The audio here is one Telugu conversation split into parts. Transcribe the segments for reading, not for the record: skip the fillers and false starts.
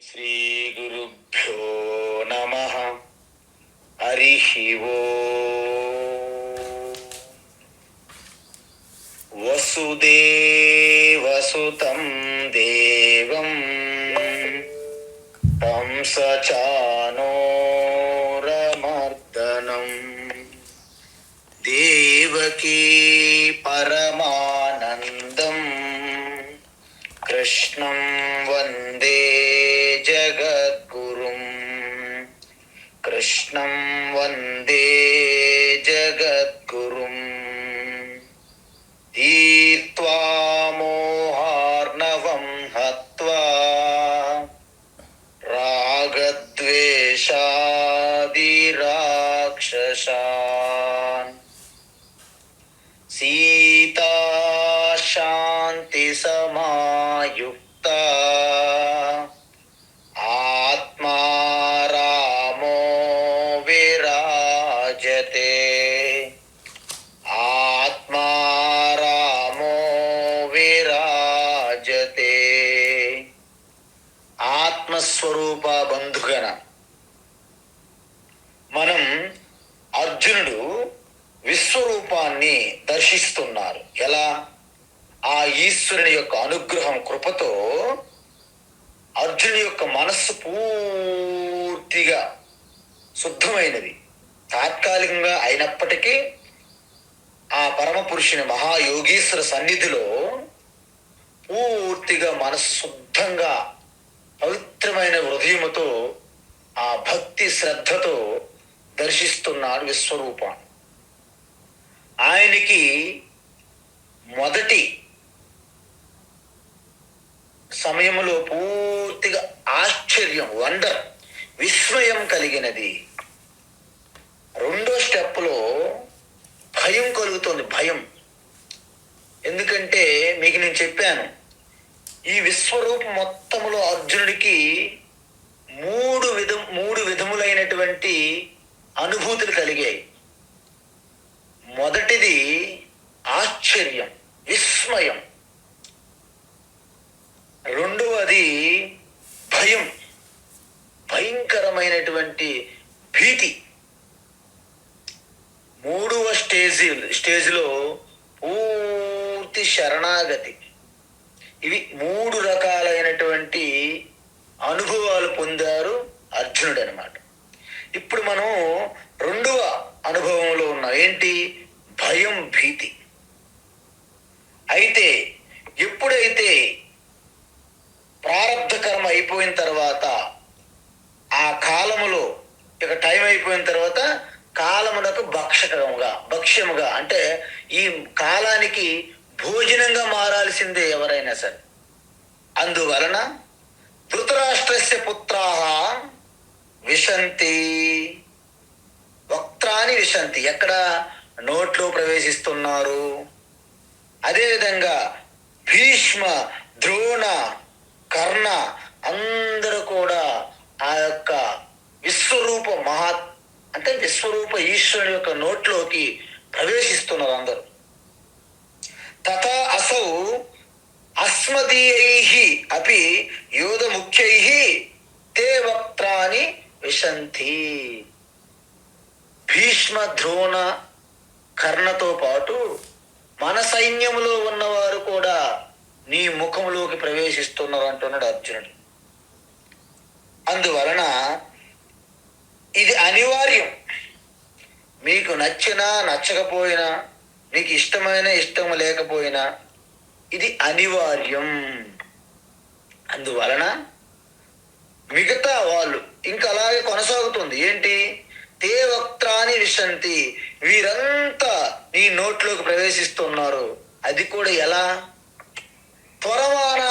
శ్రీ గురుభ్యో నమః. హరి ఓం. వసుదేవసుతం దేవం కంసచానూరమర్దనం దేవకీ పరమానందం కృష్ణం వందే జగద్గురుం. కృష్ణం వందే జగద్గురుం. తీర్త్వా మోహార్ణవం హత్వా రాగద్వేషాదిరాక్షసాన్ సీతా శాంతి సమాయుక్త ఆత్మా రామో విరాజతే. ఆత్మా రామో విరాజతే. ఆత్మస్వరూప బంధుగణ, మనం అర్జునుడు విశ్వరూపాన్ని దర్శిస్తున్నారు. ఎలా? ఆ ఈశ్వరుని యొక్క అనుగ్రహం కృపతో అర్జునుడి యొక్క మనస్సు పూర్తిగా శుద్ధమైనది. తాత్కాలికంగా అయినప్పటికీ ఆ పరమ పురుషుని మహాయోగీశ్వర సన్నిధిలో పూర్తిగా మనస్సు శుద్ధంగా పవిత్రమైన హృదయముతో ఆ భక్తి శ్రద్ధతో దర్శిస్తున్నాడు విశ్వరూపాన్ని. ఆయనకి మొదటి సమయంలో పూర్తిగా ఆశ్చర్యం, వండర్, విస్మయం కలిగినది. రెండో స్టెప్లో భయం కలుగుతుంది. భయం ఎందుకంటే మీకు నేను చెప్పాను, ఈ విశ్వరూపం మొత్తములో అర్జునుడికి మూడు విధములైనటువంటి అనుభూతులు కలిగాయి. మొదటిది ఆశ్చర్యం, విస్మయం. రెండవది భయం, భయంకరమైనటువంటి భీతి. మూడవ స్టేజ్లో పూర్తి శరణాగతి. ఇవి మూడు రకాలైనటువంటి అనుభవాలు పొందారు అర్జునుడు అన్నమాట. ఇప్పుడు మనం రెండవ అనుభవంలో ఉన్నాం. ఏంటి? భయం, భీతి. అయితే ఎప్పుడైతే ప్రారబ్ధ కర్మ అయిపోయిన తర్వాత, ఆ కాలములో ఇక టైం అయిపోయిన తర్వాత కాలమునకు భక్ష్యముగా అంటే ఈ కాలానికి భోజనంగా మారాల్సిందే ఎవరైనా సరే. అందువలన ధృతరాష్ట్రస్య పుత్రాః విశంతి, వక్త్రాని విశంతి. ఎక్కడ? నోట్లో ప్రవేశిస్తున్నారు. అదేవిధంగా భీష్మ, ద్రోణ, కర్ణ అందరూ కూడా ఆ యొక్క విశ్వరూప అంటే విశ్వరూప ఈశ్వరుని యొక్క నోట్లోకి ప్రవేశిస్తున్నారు అందరూ. తథా అసౌ అస్మదీయైః అపి యోధ ముఖ్యైః తే వక్త్రాని విశంతి. భీష్మ, ద్రోణ, కర్ణతో పాటు మన సైన్యములో ఉన్నవారు కూడా నీ ముఖములోకి ప్రవేశిస్తున్నారు అంటున్నాడు అర్జునుడు. అందువలన ఇది అనివార్యం. మీకు నచ్చినా నచ్చకపోయినా, మీకు ఇష్టమైన ఇష్టం లేకపోయినా ఇది అనివార్యం. అందువలన మిగతా వాళ్ళు ఇంకా అలాగే కొనసాగుతుంది. ఏంటి? తే వక్త్రాని విశంతి. వీరంతా నీ నోట్లోకి ప్రవేశిస్తున్నారు. అది కూడా ఎలా? త్వరమాన,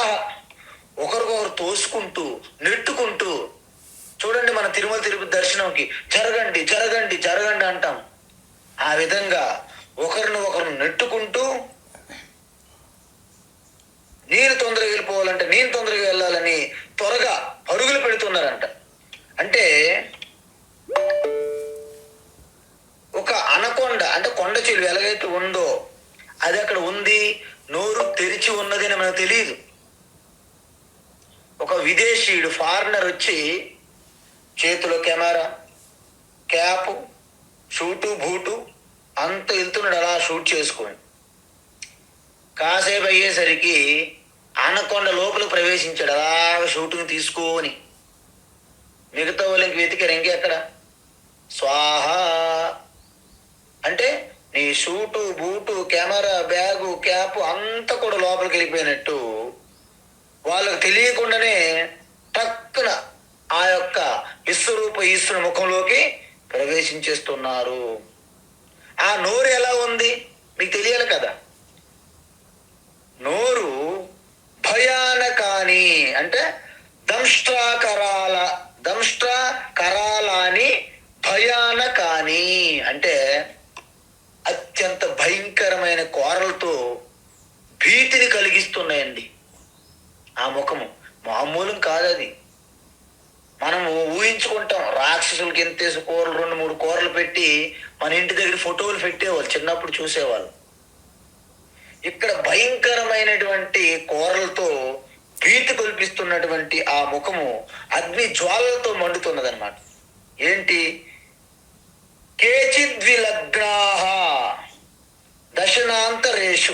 ఒకరికొకరు తోసుకుంటూ, నెట్టుకుంటూ. చూడండి, మన తిరుమల తిరుపతి దర్శనంకి జరగండి జరగండి జరగండి అంటాం. ఆ విధంగా ఒకరిని ఒకరు నెట్టుకుంటూ, నేను తొందరగా వెళ్ళిపోవాలంటే నేను తొందరగా వెళ్ళాలని త్వరగా పరుగులు పెడుతున్నారంట. అంటే ఒక అనకొండ, అంటే కొండ చెలువు ఎలాగైతే ఉందో అది అక్కడ ఉంది, నోరు తెరిచి ఉన్నది అని మనకు తెలియదు. ఒక విదేశీయుడు ఫారినర్ వచ్చి చేతిలో కెమెరా, క్యాప్, షూటు బూటు అంత వెళ్తున్నాడు అలా షూట్ చేసుకొని. కాసేపు అయ్యేసరికి ఆనకొండ లోపల ప్రవేశించాడు అలాగ షూటింగ్ తీసుకొని. మిగతా వాళ్ళకి వెతికారు, ఇంకెక్కడ స్వాహ అంటే నీ shoot boot camera bag cap అంతా కూడా లోపలికి వెళ్ళిపోయినట్టు వాళ్ళకు తెలియకుండానే టక్కున ఆ యొక్క విశ్వరూప ఈశ్వరుని ముఖంలోకి ప్రవేశించేస్తున్నారు. ఆ నోరు ఎలా ఉంది మీకు తెలియాలి కదా. నోరు భయానకాని అంటే దంష్ట్రాకరాలని భయానకాని అంటే అత్యంత భయంకరమైన కోరలతో భీతిని కలిగిస్తున్నాయండి. ఆ ముఖము మామూలు కాదు. అది మనము ఊహించుకుంటాం. రాక్షసులకి ఎంతేసి కూరలు 2-3 కూరలు పెట్టి మన ఇంటి దగ్గర ఫోటోలు పెట్టేవాళ్ళు, చిన్నప్పుడు చూసేవాళ్ళు. ఇక్కడ భయంకరమైనటువంటి కూరలతో భీతి కల్పిస్తున్నటువంటి ఆ ముఖము అగ్ని జ్వాలలతో మండుతున్నదన్నమాట. ఏంటి? కేచిద్విలగ్నాహ దశనాంతరేషు.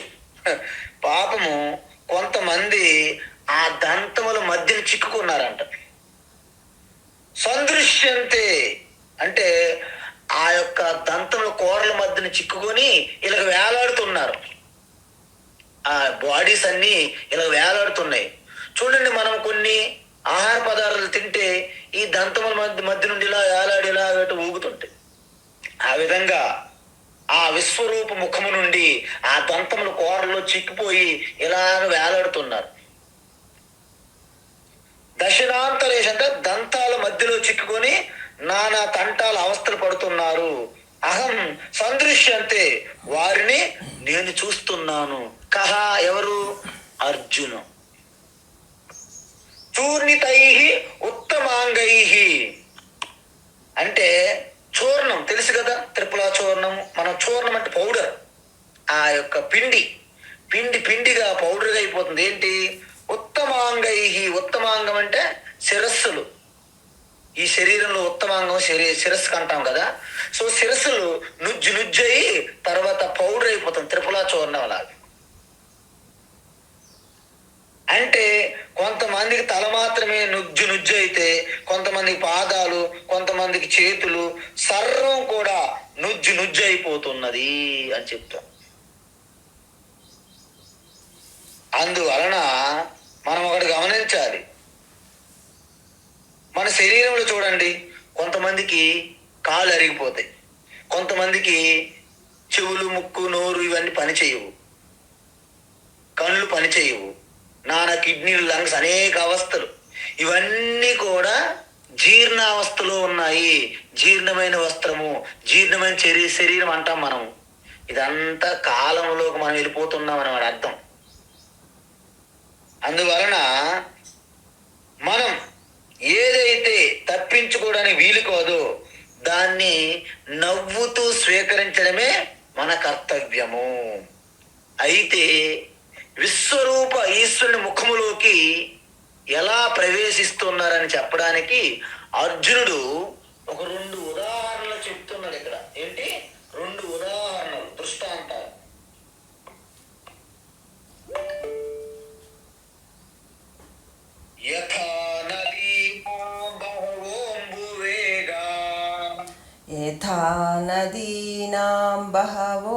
పాపము కొంతమంది ఆ దంతముల మధ్యన చిక్కుకున్నారంట. సందృశ్యంతే అంటే ఆ యొక్క దంతముల కూరల మధ్యన చిక్కుకొని ఇలా వేలాడుతున్నారు. ఆ బాడీస్ అన్నీ ఇలా వేలాడుతున్నాయి. చూడండి, మనం కొన్ని ఆహార పదార్థాలు తింటే ఈ దంతముల మధ్య నుండి ఇలా వేలాడి ఇలా ఊగుతుంటాయి. ఆ విధంగా ఆ విశ్వరూప ముఖము నుండి ఆ దంతముల కూరల్లో చిక్కిపోయి ఇలాగ వేలాడుతున్నారు. దశనాంతరేష్ అంటే దంతాల మధ్యలో చిక్కుకొని నానా తంటాల అవస్థలు పడుతున్నారు. అహం సందృశ్యంతే వారిని నేను చూస్తున్నాను. కహ ఎవరు? అర్జును. చూర్ణితై ఉత్తమాంగై అంటే చూర్ణం తెలుసు కదా, త్రిపుల చూర్ణం. మనం చూర్ణం అంటే పౌడర్. ఆ యొక్క పిండిగా పౌడర్గా అయిపోతుంది. ఏంటి? ఉత్తమాంగై. ఉత్తమాంగం అంటే శిరస్సులు. ఈ శరీరంలో ఉత్తమాంగం శిరస్సు అంటాం కదా. సో శిరస్సులు నుజ్జయి తర్వాత పౌడర్ అయిపోతుంది, త్రిపుల చూర్ణం లాగా. అంటే కొంతమందికి తల మాత్రమే నుజ్జు అయితే, కొంతమందికి పాదాలు, కొంతమందికి చేతులు, సర్వం కూడా నుజ్జు అయిపోతున్నది అని చెప్తాం. అందువలన మనం ఒకటి గమనించాలి. మన శరీరంలో చూడండి, కొంతమందికి కాళ్ళు అరిగిపోతాయి, కొంతమందికి చెవులు, ముక్కు, నోరు ఇవన్నీ పనిచేయవు, కళ్ళు పనిచేయవు, నానా కిడ్నీలు, లంగ్స్, అనేక అవస్థలు ఇవన్నీ కూడా జీర్ణావస్థలో ఉన్నాయి. జీర్ణమైన వస్త్రము, జీర్ణమైన శరీరం అంటాం మనం. ఇదంతా కాలంలోకి మనం వెళ్ళిపోతున్నాం అన్నమాట అర్థం. అందువలన మనం ఏదైతే తప్పించుకోవడానికి వీలు కాదో దాన్ని నవ్వుతూ స్వీకరించడమే మన కర్తవ్యము. అయితే విశ్వరూప ఈశ్వరుని ముఖములోకి ఎలా ప్రవేశిస్తున్నారని చెప్పడానికి అర్జునుడు ఒక 2 ఉదాహరణలు చెప్తున్నాడు ఇక్కడ. ఏంటి? 2 ఉదాహరణలు, దృష్టాంతాలు. యథా నదీనాం బహవోంబువేగాః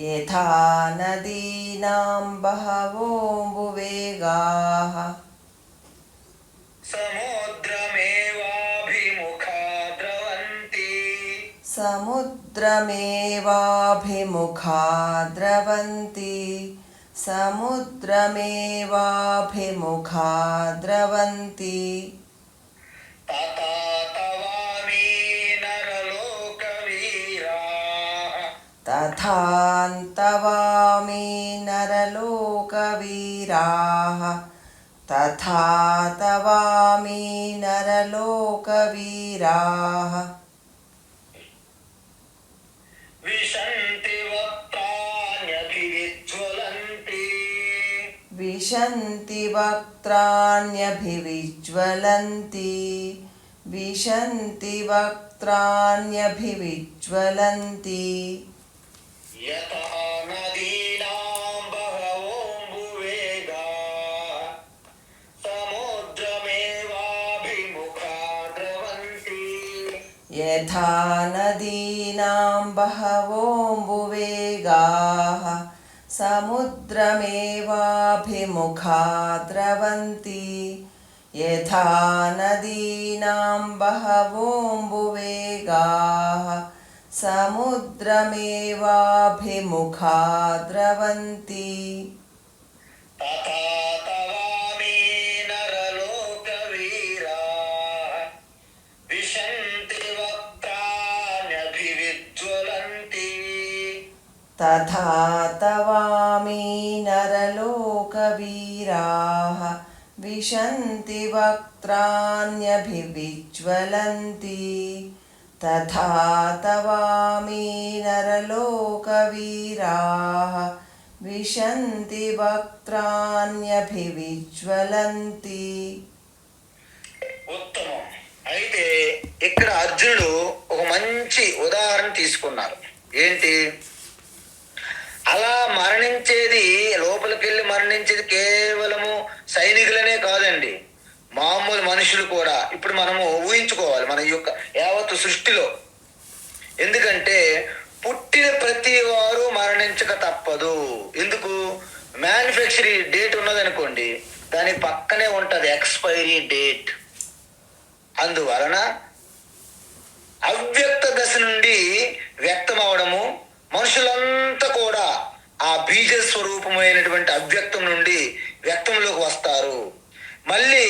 యథా నదీనాం బహవోంబువేగాః సముద్రమేవాభిముఖా ద్రవంతి తథాంతవామి నరలోకవీరాః విశంతి వక్త్రాణ్యభివిజ్వలంతి విశంతి వక్త్రాణ్యభివిజ్వలంతి యతః నదీనాం బహవోంబువేగా సముద్రమేవాభిముఖా ద్రవంతి యథా నదీనాం బహవోంబువేగాః సముద్రమేవాభిముఖా ద్రవంతి యథా నదీనాం బహవోంబువేగాః సముద్రమేవాభిముఖా ద్రవంతి తథా తవామి నరలోకవీరా విశంతి వక్త్రాణ్యభివిజ్వలంతి తథా తవామి నరలోకవీరాः విశంతి వక్త్రాణ్యభివిజ్వలంతి తథా తవామి నరలోకవీరాः విశంతి వక్త్రాణ్యభివిజ్వలంతి. ఉత్తమం. అయితే ఇక్కడ అర్జునుడు ఒక మంచి ఉదాహరణ తీసుకున్నారు. ఏంటి? అలా మరణించేది, లోపలికెళ్ళి మరణించేది కేవలము సైనికులనే కాదండి, మామూలు మనుషులు కూడా. ఇప్పుడు మనము ఊహించుకోవాలి మన యొక్క యావత్తు సృష్టిలో. ఎందుకంటే పుట్టిన ప్రతి వారు మరణించక తప్పదు. ఎందుకు? మ్యానుఫ్యాక్చరింగ్ డేట్ ఉన్నదనుకోండి, దాని పక్కనే ఉంటుంది ఎక్స్పైరీ డేట్. అందువలన అవ్యక్త దశ నుండి వ్యక్తం అవడము, మనుషులంతా కూడా ఆ బీజ స్వరూపమైనటువంటి అవ్యక్తం నుండి వ్యక్తంలోకి వస్తారు. మళ్ళీ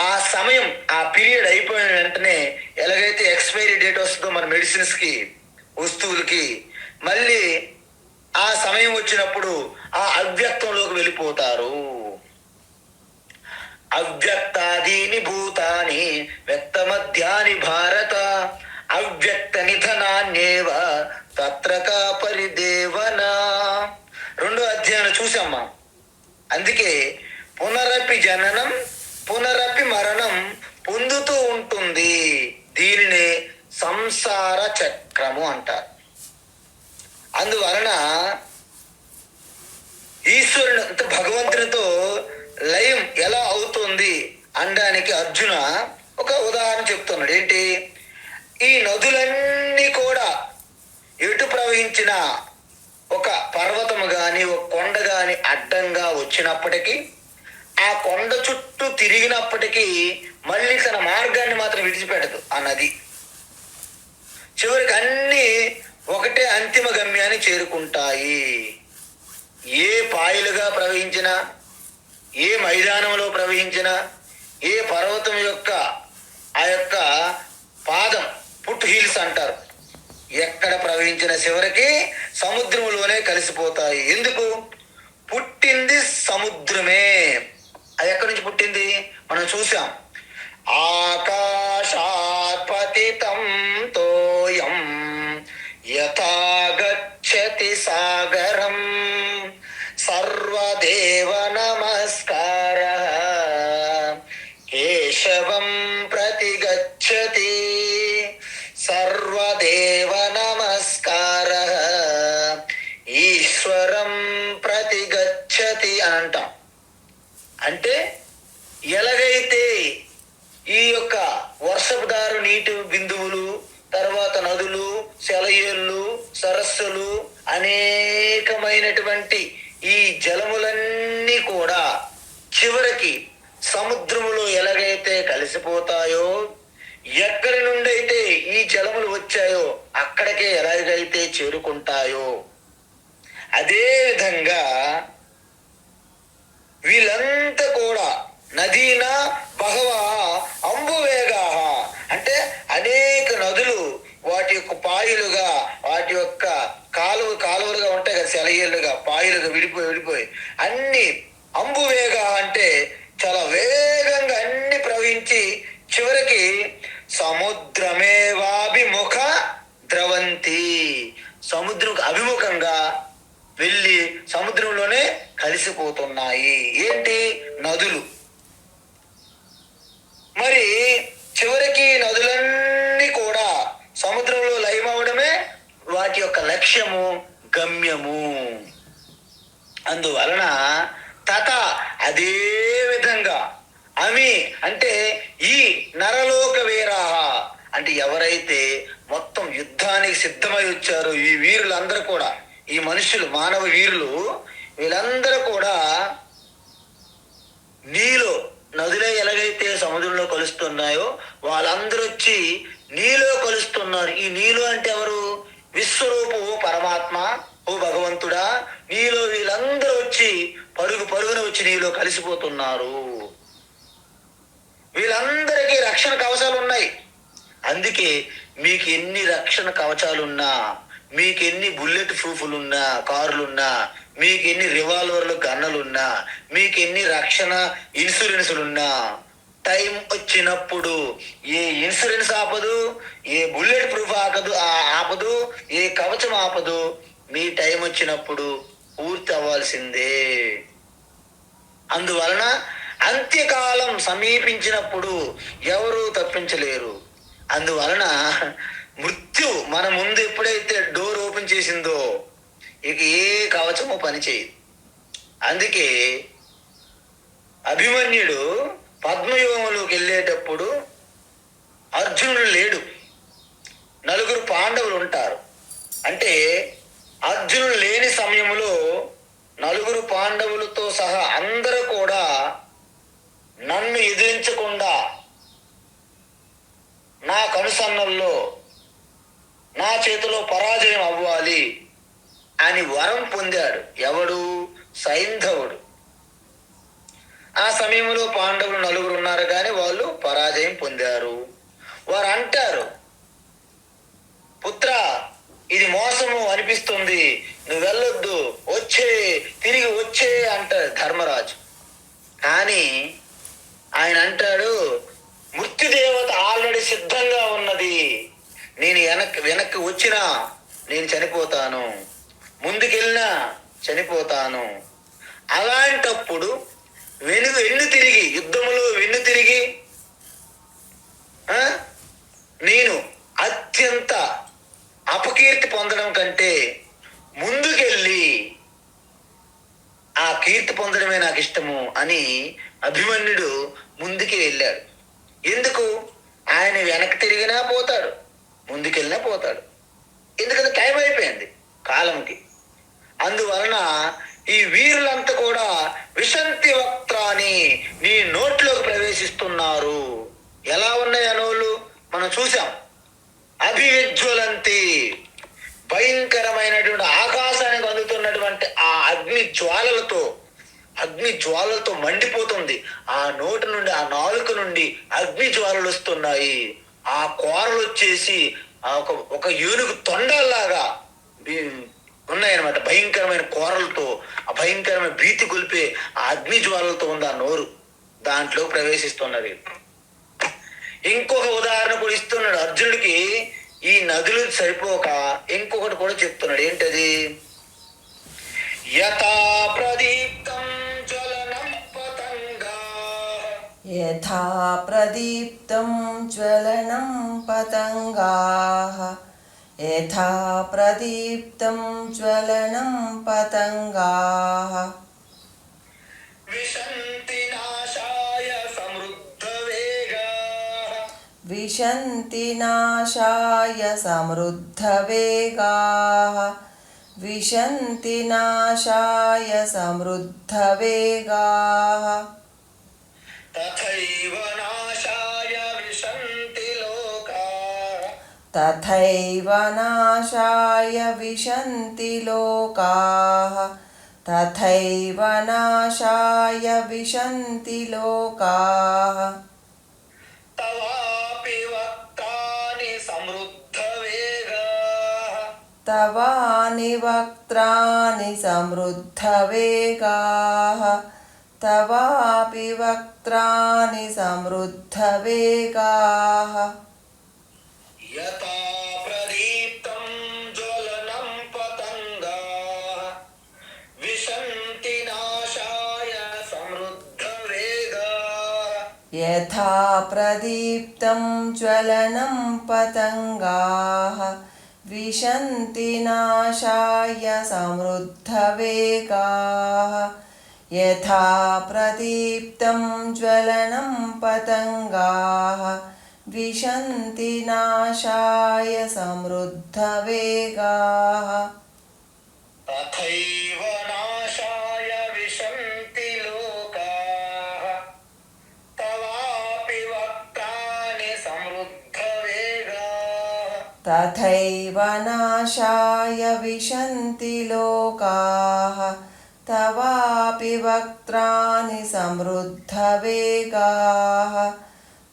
ఆ సమయం, ఆ పీరియడ్ అయిపోయిన వెంటనే ఎలాగైతే ఎక్స్పైరీ డేట్ వస్తుందో మన మెడిసిన్స్కి, వస్తువులకి, మళ్ళీ ఆ సమయం వచ్చినప్పుడు ఆ అవ్యక్తంలోకి వెళ్ళిపోతారు. అవ్యక్తాదీని భూతాని వ్యక్తమధ్యాని భారత అవ్యక్త నిధనాన్యేవ తత్రకా పరిదేవన. 2వ అధ్యాయం చూసామ్మా. అందుకే పునరపి జననం పునరపి మరణం పొందుతూ ఉంటుంది. దీనినే సంసార చక్రము అంటారు. అందువలన ఈశ్వరుని, భగవంతునితో లయం ఎలా అవుతుంది అనడానికి అర్జున ఒక ఉదాహరణ చెప్తున్నాడు. ఏంటి? ఈ నదులన్నీ కూడా ఎటు ప్రవహించిన ఒక పర్వతము కానీ, ఒక కొండ కానీ అడ్డంగా వచ్చినప్పటికీ, ఆ కొండ చుట్టూ తిరిగినప్పటికీ మళ్ళీ తన మార్గాన్ని మాత్రం విడిచిపెట్టదు ఆ నది. చివరికి అన్నీ ఒకటే అంతిమ గమ్యాన్ని చేరుకుంటాయి. ఏ పాయలుగా ప్రవహించినా, ఏ మైదానంలో ప్రవహించినా, ఏ పర్వతం యొక్క ఆ యొక్క పాదం, ఫుట్ హీల్స్ అంటారు, ఎక్కడ ప్రవహించిన చివరికి సముద్రంలోనే కలిసిపోతాయి. ఎందుకు? పుట్టింది సముద్రమే. అది ఎక్కడి నుంచి పుట్టింది మనం చూసాం. ఆకాశాత్ పతితం తోయం యథా గచ్చతి సాగరం సర్వదేవ నమస్కారః కేశవం ప్రతి గచ్చతి సర్వదేవ నమస్కారః ఈశ్వరం ప్రతి గచ్చతి అని అంటాం. అంటే ఎలాగైతే ఈ యొక్క వర్షపుదారు నీటి బిందువులు, తర్వాత నదులు, సెలయేళ్ళు, సరస్సులు, అనేకమైనటువంటి ఈ జలములన్నీ కూడా చివరికి సముద్రములో ఎలాగైతే కలిసిపోతాయో, ఎక్కడి నుండి అయితే ఈ జలములు వచ్చాయో అక్కడికే ఎలాగైతే చేరుకుంటాయో, అదే విధంగా వీళ్ళంతా కూడా నదీనా బహవ అంబువేగా అంటే అనేక నదులు వాటి యొక్క పాయలుగా, వాటి యొక్క కాలువలుగా ఉంటాయి కదా, సెలయేళ్ళుగా, పాయలుగా విడిపోయి అన్ని అంబువేగా అంటే చాలా వేగంగా అన్ని ప్రవహించి చివరికి సముద్రమేవాభిముఖ ద్రవంతి, సముద్రం అభిముఖంగా వెళ్ళి సముద్రంలోనే కలిసిపోతున్నాయి. ఏంటి? అందువలన తత అదే విధంగా అమి అంటే ఈ నరలోక వీరాహ అంటే ఎవరైతే మొత్తం యుద్ధానికి సిద్ధమై వచ్చారో ఈ వీరులందరూ కూడా, ఈ మనుషులు మానవ వీరులు వీళ్ళందరూ కూడా నీలో నదులే ఎలాగైతే సముద్రంలో కలుస్తున్నాయో వాళ్ళందరూ వచ్చి నీలో కలుస్తున్నారు. ఈ నీలో అంటే ఎవరు? విశ్వరూపు ఓ పరమాత్మ, ఓ భగవంతుడా, నీలో వీళ్ళందరూ వచ్చి పరుగు పరుగున వచ్చి నీలో కలిసిపోతున్నారు. వీళ్ళందరికీ రక్షణ కవచాలు ఉన్నాయి. అందుకే మీకు ఎన్ని రక్షణ కవచాలున్నా, మీకు ఎన్ని బుల్లెట్ ప్రూఫ్లున్నా, కారులున్నా, మీకు ఎన్ని రివాల్వర్లు గన్నులున్నా, మీకు ఎన్ని రక్షణ ఇన్సూరెన్సులున్నా, టైం వచ్చినప్పుడు ఏ ఇన్సూరెన్స్ ఆపదు, ఏ బుల్లెట్ ప్రూఫ్ ఆపదు, ఏ కవచం ఆపదు. మీ టైం వచ్చినప్పుడు పూర్తి అవ్వాల్సిందే. అందువలన అంత్యకాలం సమీపించినప్పుడు ఎవరు తప్పించలేరు. అందువలన మృత్యు మన ముందు ఎప్పుడైతే డోర్ ఓపెన్ చేసిందో ఇక ఏ కవచము పనిచేయదు. అందుకే అభిమన్యుడు పద్మవ్యూహంలోకి వెళ్ళేటప్పుడు అర్జునుడు లేడు, నలుగురు పాండవులు ఉంటారు. అంటే అర్జునుడు లేని సమయంలో నలుగురు పాండవులతో సహా అందరూ కూడా నన్ను ఎదిరించకుండా నా కనుసన్నల్లో నా చేతిలో పరాజయం అవ్వాలి అని వరం పొందాడు. ఎవడు? సైంధవుడు. ఆ సమయంలో పాండవులు నలుగురు ఉన్నారు కానీ వాళ్ళు పరాజయం పొందారు. వారు అంటారు, పుత్ర ఇది మోసము అనిపిస్తుంది, నువ్వు వెళ్ళొద్దు, తిరిగి వచ్చే అంటాడు ధర్మరాజు. కానీ ఆయన అంటాడు, మృత్యుదేవత ఆల్రెడీ సిద్ధంగా ఉన్నది, నేను వెనక్కి వచ్చినా నేను చనిపోతాను, ముందుకెళ్ళినా చనిపోతాను. అలాంటప్పుడు వెన్ను తిరిగి యుద్ధంలో వెన్ను తిరిగి నేను అత్యంత అపకీర్తి పొందడం కంటే ముందుకెళ్ళి ఆ కీర్తి పొందడమే నాకు ఇష్టము అని అభిమన్యుడు ముందుకి వెళ్ళాడు. ఎందుకు? ఆయన వెనక్కి తిరిగినా పోతాడు, ముందుకెళ్ళినా పోతాడు. ఎందుకంటే టైం అయిపోయింది కాలంకి. అందువలన ఈ వీరులంతా కూడా విశంతి వక్త్రాన్ని నీ నోట్లోకి ప్రవేశిస్తున్నారు. ఎలా ఉన్నాయి అనోళ్ళు మనం చూసాం. అభివిజ్వలంతి భయంకరమైనటువంటి ఆకాశానికి అందుతున్నటువంటి ఆ అగ్ని జ్వాలలతో మండిపోతుంది. ఆ నోటి నుండి, ఆ నాలుక నుండి అగ్ని జ్వాలలు వస్తున్నాయి. ఆ కోరలు వచ్చేసి ఒక ఏనుగు తొండల్లాగా ఉన్నాయన్నమాట. భయంకరమైన కోరలతో, ఆ భయంకరమైన భీతి గొలిపే ఆ అగ్ని జ్వాలలతో ఉంది ఆ నోరు. దాంట్లో ప్రవేశిస్తున్నది. ఇంకొక ఉదాహరణ కూడా ఇస్తున్నాడు అర్జునుడికి. ఈ నదులు సరిపోక ఇంకొకటి కూడా చెప్తున్నాడు. ఏంటది? యథా ప్రదీప్తం జ్వలనం పతంగా, యథా ప్రదీప్తం జ్వలనం పతంగాః, యథా ప్రదీప్తం జ్వలనం పతంగాః, విశంతి నాశాయ సమృద్ధ వేగాః, విశంతి నాశాయ సమృద్ధ వేగాః, విశంతి నాశాయ సమృద్ధ వేగాః, తథైవ నాశాయ విశంతి లోకాః, తథైవ నాశాయ విశంతి లోకాః, తథైవ నాశాయ విశంతి లోకాః, తవాపి వక్తాని సమృద్ధ వేగాః, తవాని వక్త్రాని సమృద్ధ వేగాః, తవాపి వక్త్రాని సమృద్ధ వేగాః, యథా ప్రదీప్తం జ్వలనం పతంగాః, విశంతి నాశాయ సమృద్ధ వేగాః, యథా ప్రదీప్తం జ్వలనం పతంగాః, విశంతి నాశాయ సమృద్ధవేగాః యథా ప్రదీప్తం జ్వలనం పతంగాః విశంతి నాశాయ సమృద్ధవేగాః తథైవ నాశాయ విశంతి లోకాః తవాపి వక్తాని సమృద్ధవేగాః తథైవ నాశాయ విశంతి లోకాః తవాపి వక్త్రాణి సమృద్ధవేగాః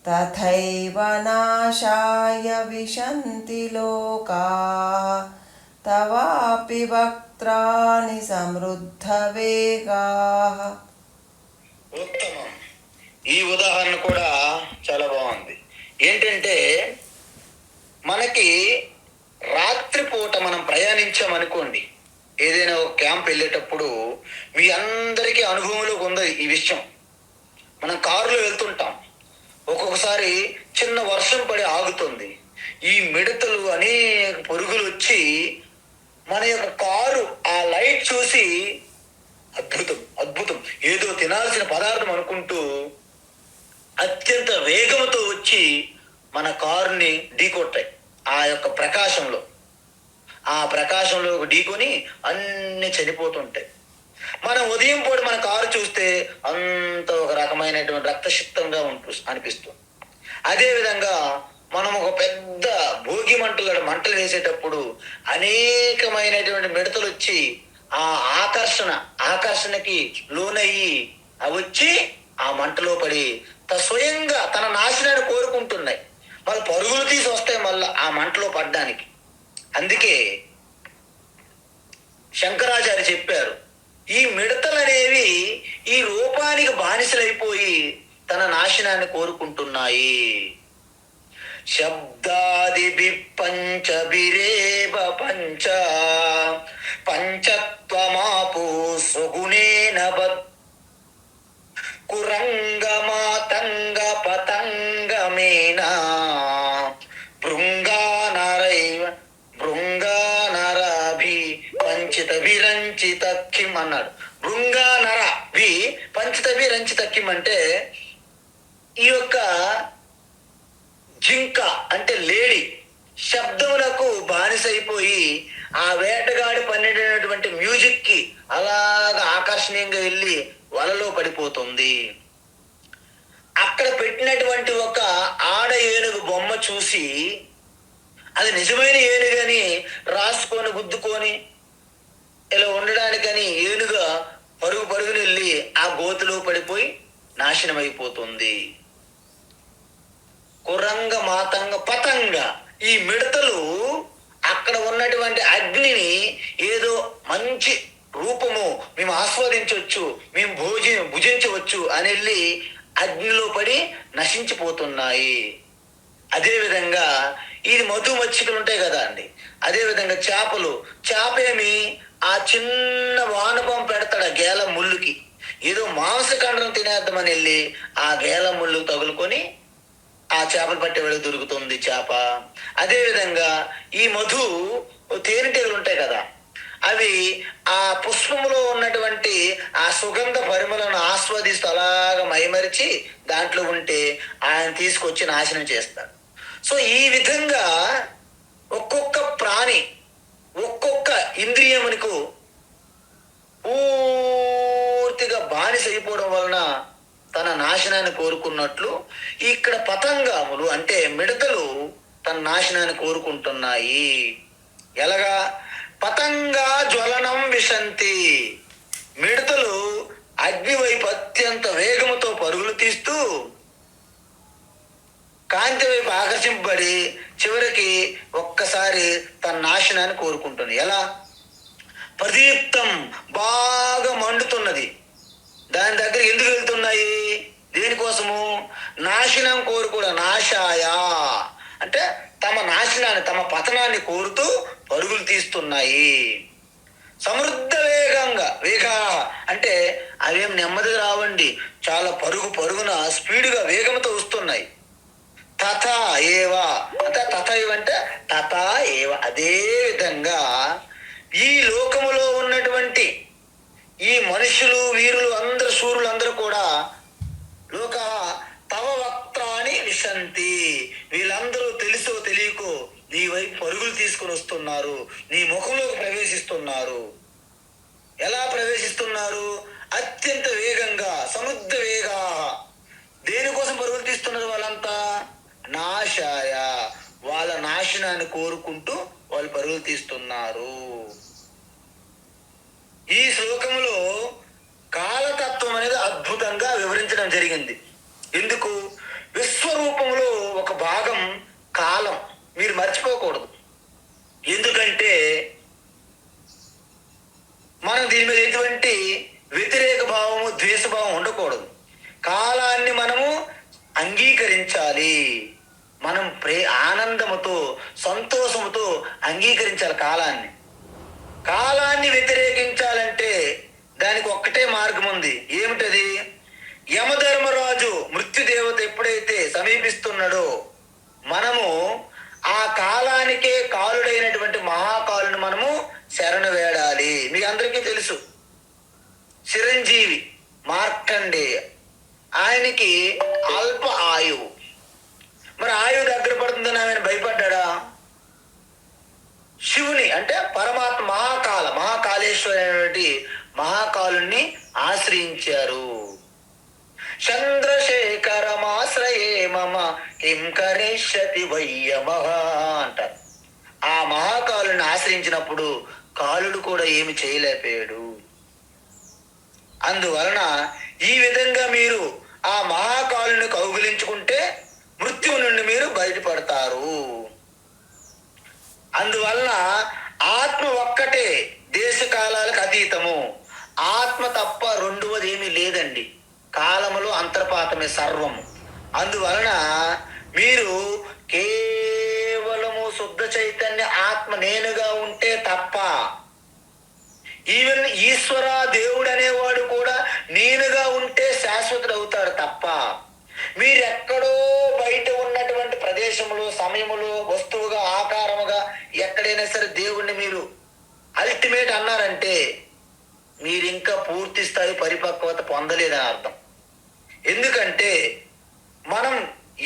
తథైవ నాశాయ విశంతి లోకాః తవాపి వక్త్రాణి సమృద్ధవేగాః. ఉత్తమం. ఈ ఉదాహరణ కూడా చాలా బాగుంది. ఏంటంటే మనకి రాత్రిపూట మనం ప్రయాణించామనుకోండి, ఏదైనా ఒక క్యాంప్ వెళ్ళేటప్పుడు మీ అందరికీ అనుభవంలోకి ఉంది ఈ విషయం. మనం కారులో వెళ్తుంటాం, ఒక్కొక్కసారి చిన్న వర్షం పడి ఆగుతుంది. ఈ మిడతలు అనేక పురుగులు వచ్చి మన యొక్క కారు ఆ లైట్ చూసి అద్భుతం అద్భుతం ఏదో తినాల్సిన పదార్థం అనుకుంటూ అత్యంత వేగంతో వచ్చి మన కారుని ఢీకొట్టాయి. ఆ యొక్క ప్రకాశంలో ఢీకొని అన్ని చనిపోతుంటాయి. మనం ఉదయం పూట మన కారు చూస్తే అంత ఒక రకమైనటువంటి రక్తసిక్తంగా అనిపిస్తుంది. అదేవిధంగా మనం ఒక పెద్ద భోగి మంటలు వేసేటప్పుడు అనేకమైనటువంటి మిడతలు వచ్చి ఆ ఆకర్షణకి లోనయ్యి అవి వచ్చి ఆ మంటలో పడి స్వయంగా తన నాశనాన్ని కోరుకుంటున్నాయి. వాళ్ళు పరుగులు తీసి వస్తాయి మళ్ళీ ఆ మంటలో పడ్డానికి. అందుకే శంకరాచార్య చెప్పారు, ఈ మిడతలు అనేవి ఈ రూపానికి బానిసలైపోయి తన నాశనాన్ని కోరుకుంటున్నాయి. శబ్దాది పంచభిరేవ పంచ పంచత్వమాపు సుగుణేన కురంగమాతంగ పతంగమేనా భృంగానరాభి పంచిత కిం అన్నాడు. భృంగానరభి పంచిత కిం అంటే ఈ యొక్క జింక అంటే లేడి శబ్దములకు బానిసైపోయి ఆ వేటగాడి పన్నెండినటువంటి మ్యూజిక్ కి అలాగా ఆకర్షణీయంగా వెళ్ళి వలలో పడిపోతుంది. అక్కడ పెట్టినటువంటి ఒక ఆడ ఏనుగు బొమ్మ చూసి అది నిజమైన ఏనుగని రాసుకొని గుద్దుకొని ఇలా ఉండడానికని ఏనుగా పరుగుని వెళ్ళి ఆ గోతులో పడిపోయి నాశనం అయిపోతుంది. కురంగ మాతంగ పతంగ ఈ మిడతలు అక్కడ ఉన్నటువంటి అగ్నిని ఏదో మంచి రూపము మేము ఆస్వాదించవచ్చు, మేము భుజించవచ్చు అని వెళ్ళి అగ్నిలో పడి నశించిపోతున్నాయి. అదేవిధంగా ఇది మధుమచ్చికలు ఉంటాయి కదా అండి, అదేవిధంగా చేపేమి ఆ చిన్న వానపం పెడతాడు ఆ గేల ముళ్ళుకి, ఏదో మాంసఖండం తినేద్దామని వెళ్ళి ఆ గేల ముళ్ళు తగులుకొని ఆ చేపలు పట్టేవాళ్ళకి దొరుకుతుంది చేప. అదేవిధంగా ఈ తేనెటీగలు ఉంటాయి కదా, అవి ఆ పుష్పములో ఉన్నటువంటి ఆ సుగంధ పరిమళను ఆస్వాదిస్తూ అలాగా మైమరిచి దాంట్లో ఉంటే ఆయన తీసుకొచ్చి నాశనం చేస్తాడు. సో ఈ విధంగా ఒక్కొక్క ప్రాణి ఒక్కొక్క ఇంద్రియమునకు పూర్తిగా బానిస అయిపోవడం వలన తన నాశనాన్ని కోరుకున్నట్లు ఇక్కడ పతంగములు అంటే మిడతలు తన నాశనాన్ని కోరుకుంటున్నాయి. ఎలాగా? పతంగా జ్వలనం విశంతి. మిడతలు అగ్ని వైపు అత్యంత వేగముతో పరుగులు తీస్తూ కాంతి వైపు ఆకర్షింపబడి చివరికి ఒక్కసారి తన నాశనాన్ని కోరుకుంటుంది. ఎలా? ప్రదీప్తం బాగా మండుతున్నది, దాని దగ్గర ఎందుకు వెళ్తున్నాయి? దేనికోసము? నాశనం కోరుకోవడం. నాశాయ అంటే తమ నాశనాన్ని తమ పతనాన్ని కోరుతూ పరుగులు తీస్తున్నాయి. సమృద్ధ వేగా అంటే అవేం నెమ్మదిగా రావండి, చాలా పరుగున స్పీడుగా వేగంతో వస్తున్నాయి. తథా ఏవ అంటే తథైవ అంటే తథా ఏవ అదే విధంగా ఈ లోకములో ఉన్నటువంటి ఈ మనుషులు వీరులు అందరు శూరులు అందరూ కూడా లోక తవ వక్త్రాన్ని విశంతి, వీళ్ళందరూ తెలుసో తెలియకో నీ వైపు పరుగులు తీసుకుని వస్తున్నారు, నీ ముఖంలోకి ప్రవేశిస్తున్నారు. ఎలా ప్రవేశిస్తున్నారు? అత్యంత వేగంగా, సముద్ర వేగా. దేనికోసం పరుగులు తీస్తున్నారు వాళ్ళంతా? నాశాయ, వాళ్ళ నాశనాన్ని కోరుకుంటూ వాళ్ళు పరుగులు తీస్తున్నారు. ఈ శ్లోకంలో కాలతత్వం అనేది అద్భుతంగా వివరించడం జరిగింది. ఎందుకు? విశ్వరూపంలో ఒక భాగం కాలం, మీరు మర్చిపోకూడదు. ఎందుకంటే మనం దీని మీద ఎటువంటి వ్యతిరేక భావము, ద్వేషభావం ఉండకూడదు. కాలాన్ని మనము అంగీకరించాలి. మనం ఆనందముతో, సంతోషముతో అంగీకరించాలి కాలాన్ని. కాలాన్ని వ్యతిరేకించాలంటే దానికి ఒక్కటే మార్గం ఉంది. ఏమిటది? యమధర్మరాజు మృత్యుదేవత ఎప్పుడైతే సమీపిస్తున్నాడో మనము ఆ కాలానికే కాలుడైనటువంటి మహాకాలుని మనము శరణు వేడాలి. మీకు అందరికీ తెలుసు, చిరంజీవి మార్కండేయ, ఆయనకి అల్ప ఆయువు. మరి ఆయువు దగ్గర పడుతుందని ఆయన భయపడ్డా? శివుని అంటే పరమాత్మ మహాకాళేశ్వరుడి మహాకాలుని ఆశ్రయించారు. చంద్రశేఖరమాశ్రయే మమ కిం కరిష్యతి వయ్యమః అంటారు. ఆ మహాకాలుని ఆశ్రయించినప్పుడు కాలుడు కూడా ఏమి చేయలేకపోయాడు. అందువలన ఈ విధంగా మీరు ఆ మహాకాలుని కౌగిలించుకుంటే మృత్యువు నుండి మీరు బయటపడతారు. అందువలన ఆత్మ ఒక్కటే, దేశ కాలాలకు అతీతము. ఆత్మ తప్ప రెండవది ఏమీ లేదండి. కాలములో అంతర్పాతమే సర్వము. అందువలన మీరు కేవలము శుద్ధ చైతన్య ఆత్మ నేనుగా ఉంటే తప్ప, ఈవెన్ ఈశ్వర దేవుడు అనేవాడు కూడా నేనుగా ఉంటే శాశ్వతుడు అవుతాడు తప్ప, మీరెక్కడో బయట ఉన్నటువంటి ప్రదేశంలో, సమయములో, వస్తువుగా, ఆకారముగా ఎక్కడైనా సరే దేవుణ్ణి మీరు అల్టిమేట్ అన్నారంటే మీరు ఇంకా పూర్తి స్థాయి పరిపక్వత పొందలేదని అర్థం. ఎందుకంటే మనం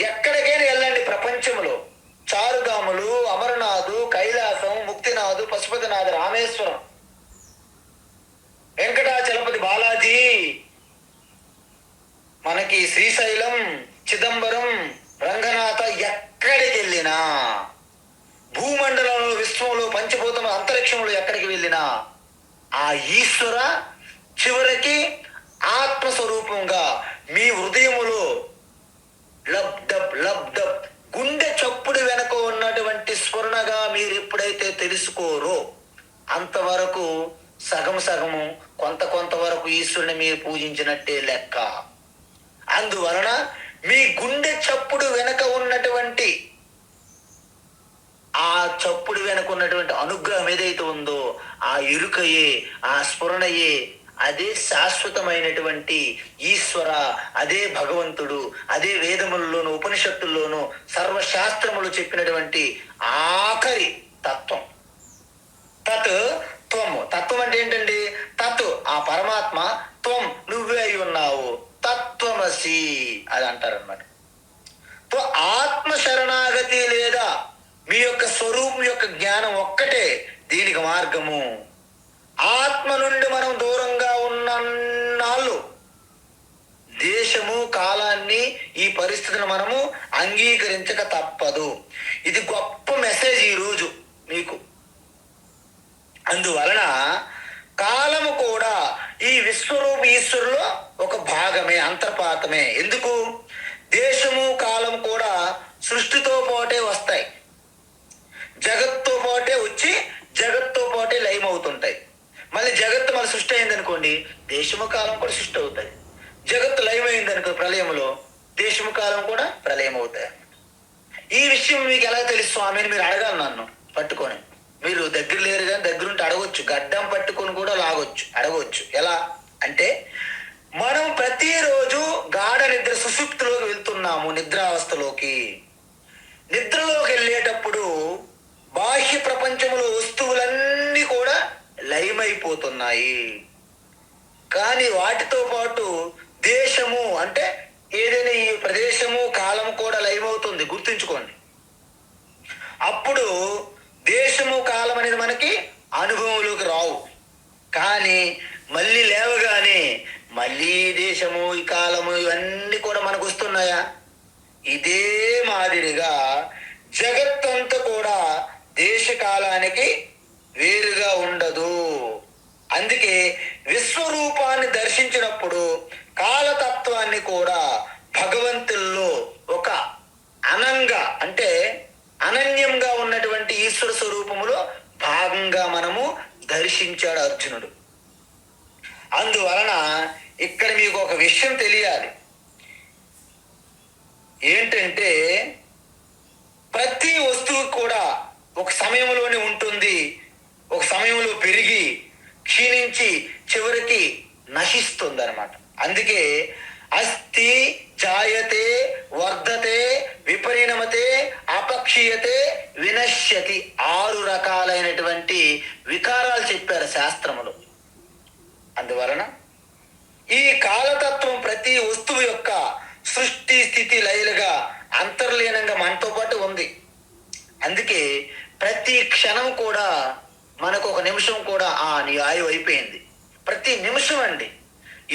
ఎక్కడికైనా వెళ్ళండి ప్రపంచంలో, చారుగాములు, అమరనాథు, కైలాసం, ముక్తినాథు, పశుపతినాథు, రామేశ్వరం, వెంకటాచలపతి బాలాజీ, మనకి శ్రీశైలం, చిదంబరం, రంగనాథ, ఎక్కడికి వెళ్ళినా, భూమండలంలో, విశ్వంలో, పంచభూతంలో, అంతరిక్షంలో ఎక్కడికి వెళ్ళినా ఆ ఈశ్వర చివరికి ఆత్మస్వరూపంగా మీ హృదయములో లబ్డబ్ లబ్డబ్ గుండె చప్పుడు వెనక ఉన్నటువంటి స్ఫురణగా మీరు ఎప్పుడైతే తెలుసుకోరో అంతవరకు సగం సగము, కొంత వరకు ఈశ్వరుని మీరు పూజించినట్టే లెక్క. అందువలన మీ గుండె చప్పుడు వెనక ఉన్నటువంటి ఆ చప్పుడు వెనక ఉన్నటువంటి అనుగ్రహం ఏదైతే ఉందో ఆ ఎరుకయే, ఆ స్ఫురణయే, అదే శాశ్వతమైనటువంటి ఈశ్వర, అదే భగవంతుడు, అదే వేదములలోను, ఉపనిషత్తుల్లోను, సర్వశాస్త్రములు చెప్పినటువంటి ఆఖరి తత్వం. తత్ త్వము. తత్వం అంటే ఏంటండి? తత్ ఆ పరమాత్మ, త్వం నువ్వే అయి ఉన్నావు, తత్వమసి అది అంటారనమాట. ఆత్మ శరణాగతి లేదా మీ యొక్క స్వరూపం యొక్క జ్ఞానం ఒక్కటే దీనికి మార్గము. ఆత్మ నుండి మనం దూరంగా ఉన్నన్నాళ్ళు దేశము, కాలాన్ని, ఈ పరిస్థితిని మనము అంగీకరించక తప్పదు. ఇది గొప్ప మెసేజ్ ఈరోజు మీకు. అందువలన కాలము కూడా ఈ విశ్వరూప ఈశ్వరులో ఒక భాగమే, అంతర్పాతమే. ఎందుకు? దేశము, కాలం కూడా సృష్టితో పాటే వస్తాయి, జగత్తో పాటే వచ్చి జగత్తో పాటే లయమవుతుంటాయి. మళ్ళీ జగత్తు మళ్ళీ సృష్టి అయింది అనుకోండి, దేశము కాలం కూడా సృష్టి అవుతాయి. జగత్తు లయమైంది అనుకో ప్రళయంలో, దేశము కాలం కూడా ప్రళయం అవుతాయి. ఈ విషయం మీకు ఎలా తెలుసు స్వామి అని మీరు అడగాలి నన్ను పట్టుకొని. మీరు దగ్గర లేరు కానీ దగ్గరుంటే అడగొచ్చు, గడ్డం పట్టుకొని కూడా లాగొచ్చు, అడగవచ్చు. ఎలా అంటే మనం ప్రతిరోజు గాఢ నిద్ర సుషుప్తిలోకి వెళ్తున్నాము, నిద్రావస్థలోకి. నిద్రలోకి వెళ్ళేటప్పుడు బాహ్య ప్రపంచంలో వస్తువులన్నీ కూడా లయమైపోతున్నాయి. కానీ వాటితో పాటు దేశము అంటే ఏదైనా ఈ ప్రదేశము కాలము కూడా లయమవుతుంది, గుర్తుంచుకోండి. అప్పుడు దేశము కాలం అనేది మనకి అనుభవంలోకి రావు. కానీ మళ్ళీ లేవగానే మళ్ళీ దేశము ఈ కాలము ఇవన్నీ కూడా మనకు వస్తున్నాయా? ఇదే మాదిరిగా జగత్తంతా కూడా దేశకాలానికి వేరుగా ఉండదు. అందుకే విశ్వరూపాన్ని దర్శించినప్పుడు కాలతత్వాన్ని కూడా భగవంతుల్లో ఒక అంటే అనన్యంగా ఉన్నటువంటి ఈశ్వర స్వరూపములో భాగంగా మనము దర్శించాడు అర్జునుడు. అందువలన ఇక్కడ మీకు ఒక విషయం తెలియాలి. ఏంటంటే ప్రతి వస్తువు కూడా ఒక సమయంలోనే ఉంటుంది, ఒక సమయంలో పెరిగి క్షీణించి చివరికి నశిస్తుంది అన్నమాట. అందుకే అస్థి జాయతే వర్ధతే విపరిణమతే అపక్షీయతే వినశ్యతి 6 రకాలైనటువంటి వికారాలు చెప్పారు శాస్త్రములు. అందువలన ఈ కాలతత్వం ప్రతి వస్తువు యొక్క సృష్టి స్థితి లయలుగా అంతర్లీనంగా మనతో పాటు ఉంది. అందుకే ప్రతి క్షణం కూడా మనకు ఒక నిమిషం కూడా నీ ఆయువు అయిపోయింది. ప్రతి నిమిషం అండి,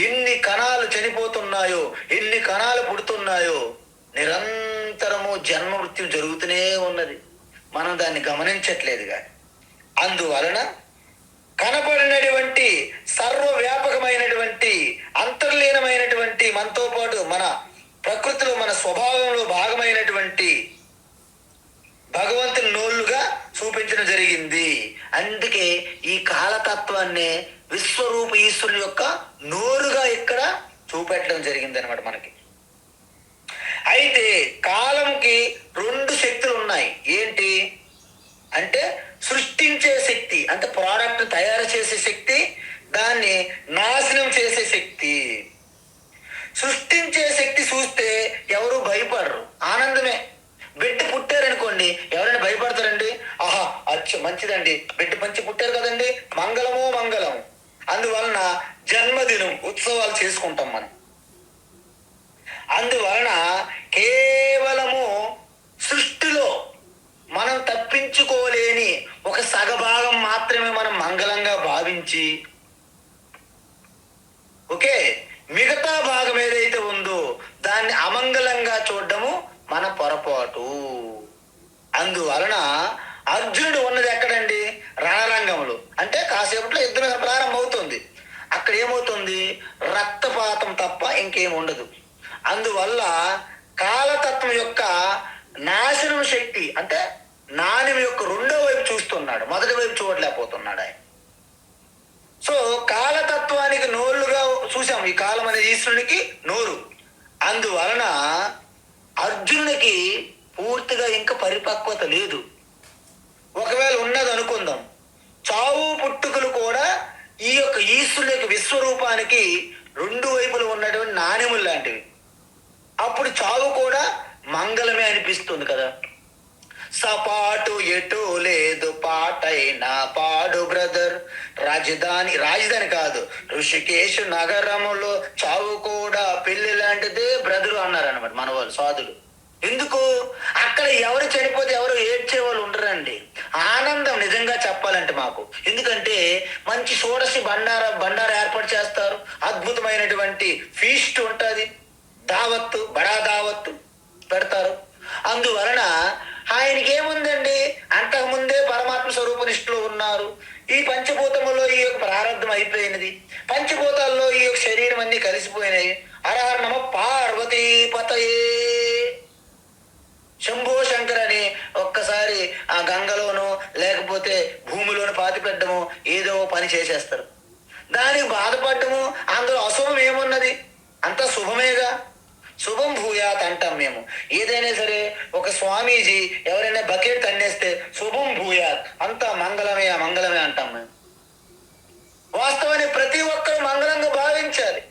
ఎన్ని కణాలు చనిపోతున్నాయో, ఎన్ని కణాలు పుడుతున్నాయో, నిరంతరము జన్మ మృత్యు జరుగుతూనే ఉన్నది. మనం దాన్ని గమనించట్లేదు. కానీ అందువలన కనపడినటువంటి సర్వవ్యాపకమైనటువంటి అంతర్లీనమైనటువంటి మనతో పాటు మన ప్రకృతిలో మన స్వభావంలో భాగమైనటువంటి భగవంతుని నోళ్ళుగా చూపించడం జరిగింది. అందుకే ఈ కాలతత్వాన్ని విశ్వరూప ఈశ్వరుని యొక్క నోరుగా ఇక్కడ చూపెట్టడం జరిగింది అనమాట మనకి. అయితే కాలంకి 2 శక్తులు ఉన్నాయి. ఏంటి అంటే సృష్టించే శక్తి, అంటే ప్రోడక్ట్ తయారు చేసే శక్తి, దాన్ని నాశనం చేసే శక్తి. సృష్టించే శక్తి చూస్తే ఎవరు భయపడరు, ఆనందమే. బిడ్డ పుట్టారనుకోండి, ఎవరైనా భయపడతారండి? ఆహా మంచిదండి, బిడ్డ మంచి పుట్టారు కదండి, మంగళమో మంగళం. అందువలన జన్మదినం ఉత్సవాలు చేసుకుంటాం మనం. అందువలన కేవలము సృష్టిలో మనం తప్పించుకోలేని ఒక సగభాగం మాత్రమే మనం మంగళంగా భావించి, ఓకే, మిగతా భాగం ఏదైతే ఉందో దాన్ని అమంగళంగా చూడడము మన పొరపాటు. అందువలన అర్జునుడు ఉన్నది ఎక్కడండి? రణరంగంలో. అంటే కాసేపట్లో యుద్ధం ప్రారంభమవుతుంది. అక్కడ ఏమవుతుంది? రక్తపాతం తప్ప ఇంకేం ఉండదు. అందువల్ల కాలతత్వం యొక్క నాశనం శక్తి, అంటే నాణ్యం యొక్క 2వ వైపు చూస్తున్నాడు, మొదటి వైపు చూడలేకపోతున్నాడు ఆయన. సో కాలతత్వానికి నోరుగా చూసాం. ఈ కాలం అనేది ఈశ్వరునికి నోరు. అందువలన అర్జునునికి పూర్తిగా ఇంకా పరిపక్వత లేదు. ఒకవేళ ఉన్నది అనుకుందాం, చావు పుట్టుకలు కూడా ఈ యొక్క ఈశ్వరుని యొక్క విశ్వరూపానికి 2 వైపులు ఉన్నటువంటి నాణ్యములు లాంటివి. అప్పుడు చావు కూడా మంగళమే అనిపిస్తుంది కదా. సపాటు ఎటు లేదు పాటైనా పాడు బ్రదర్, రాజధాని కాదు ఋషికేశ్ నగరములో చావు కూడా పెళ్లి లాంటిదే బ్రదరు అన్నారు అనమాట మన వాళ్ళు సాధులు. ఎందుకు? అక్కడ ఎవరు చనిపోతే ఎవరు ఏడ్చే వాళ్ళు ఉండరండి. ఆనందం నిజంగా చెప్పాలంటే మాకు. ఎందుకంటే మంచి షోడశి బండార ఏర్పాటు చేస్తారు, అద్భుతమైనటువంటి ఫీస్ట్ ఉంటుంది, బడా దావత్తు పెడతారు. అందువలన ఆయనకి ఏముందండి, అంతకుముందే పరమాత్మ స్వరూప నిష్ఠలో ఉన్నారు. ఈ పంచభూతములో ఈ యొక్క ప్రారంభం అయిపోయినది, పంచభూతాల్లో ఈ యొక్క శరీరం అన్ని కలిసిపోయినాయి. హరహర నమ పార్వతీపతయే శంభో శంకర్ అని ఒక్కసారి ఆ గంగలోనో లేకపోతే భూమిలోనో పాతి పెట్టడము ఏదో పని చేసేస్తారు. దానికి బాధపడము అందులో అశుభం ఏమున్నది? అంతా శుభమేగా. శుభం భూయాత్ అంటాం మేము. ఏదైనా సరే ఒక స్వామీజీ ఎవరైనా బకెట్ తన్నేస్తే శుభం భూయాత్, అంతా మంగళమే అంటాం మేము. వాస్తవాన్ని ప్రతి ఒక్కరు మంగళంగా భావించాలి.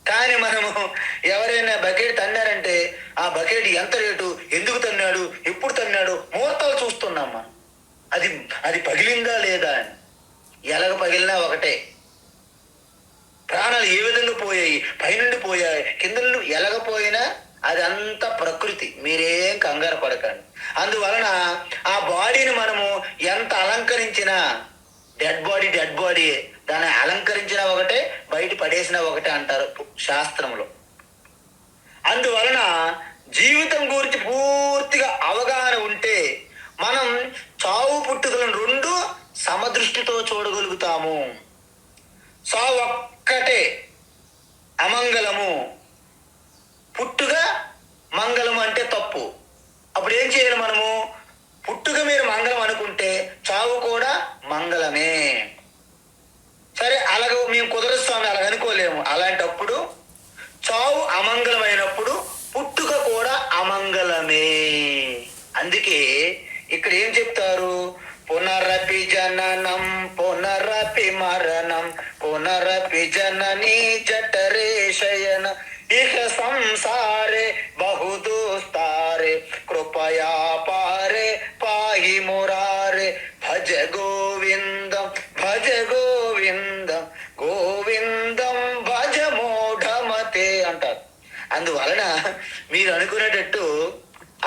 కానీ మనము ఎవరైనా బకెట్ తన్నారంటే ఆ బకెట్ ఎంత రేటు, ఎందుకు తన్నాడు, ఎప్పుడు తన్నాడు, ముహూర్తాలు చూస్తున్నాం మనం. అది అది పగిలిందా లేదా అని. ఎలాగ పగిలినా ఒకటే. ప్రాణాలు ఏ విధంగా పోయాయి, పైనుండి పోయాయి, కింద నుండి ఎలాగపోయినా అది అంత ప్రకృతి. మీరేం కంగారు పడకండి. అందువలన ఆ బాడీని మనము ఎంత అలంకరించినా, డెడ్ బాడీ దాన్ని అలంకరించినా ఒకటే, బయట పడేసినా ఒకటే అంటారు శాస్త్రంలో. అందువలన జీవితం గురించి పూర్తిగా అవగాహన ఉంటే మనం చావు పుట్టుకలను రెండు సమదృష్టితో చూడగలుగుతాము. చావు ఒక్కటే అమంగళము, పుట్టుక మంగళము అంటే తప్పు. అప్పుడు ఏం చేయాలి మనము? పుట్టుక మీరు మంగళం అనుకుంటే చావు కూడా మంగళమే. సరే, అలాగ మేము కుదరదు స్వామి, అలాగ అనుకోలేము. అలాంటప్పుడు చావు అమంగళమైనప్పుడు పుట్టుక కూడా అమంగళమే. అందుకే ఇక్కడ ఏం చెప్తారు? పునరపి జననం పునరపి మరణం పునరపి జనని జఠరే శయన ఇహ సంసారే బహుదూస్తారే కృపయా పారే పాహి మురారే భజ గోవిందం భజ గోవిందం గోవిందం భజ మూఢమతే అంటారు. అందువలన మీరు అనుకునేటట్టు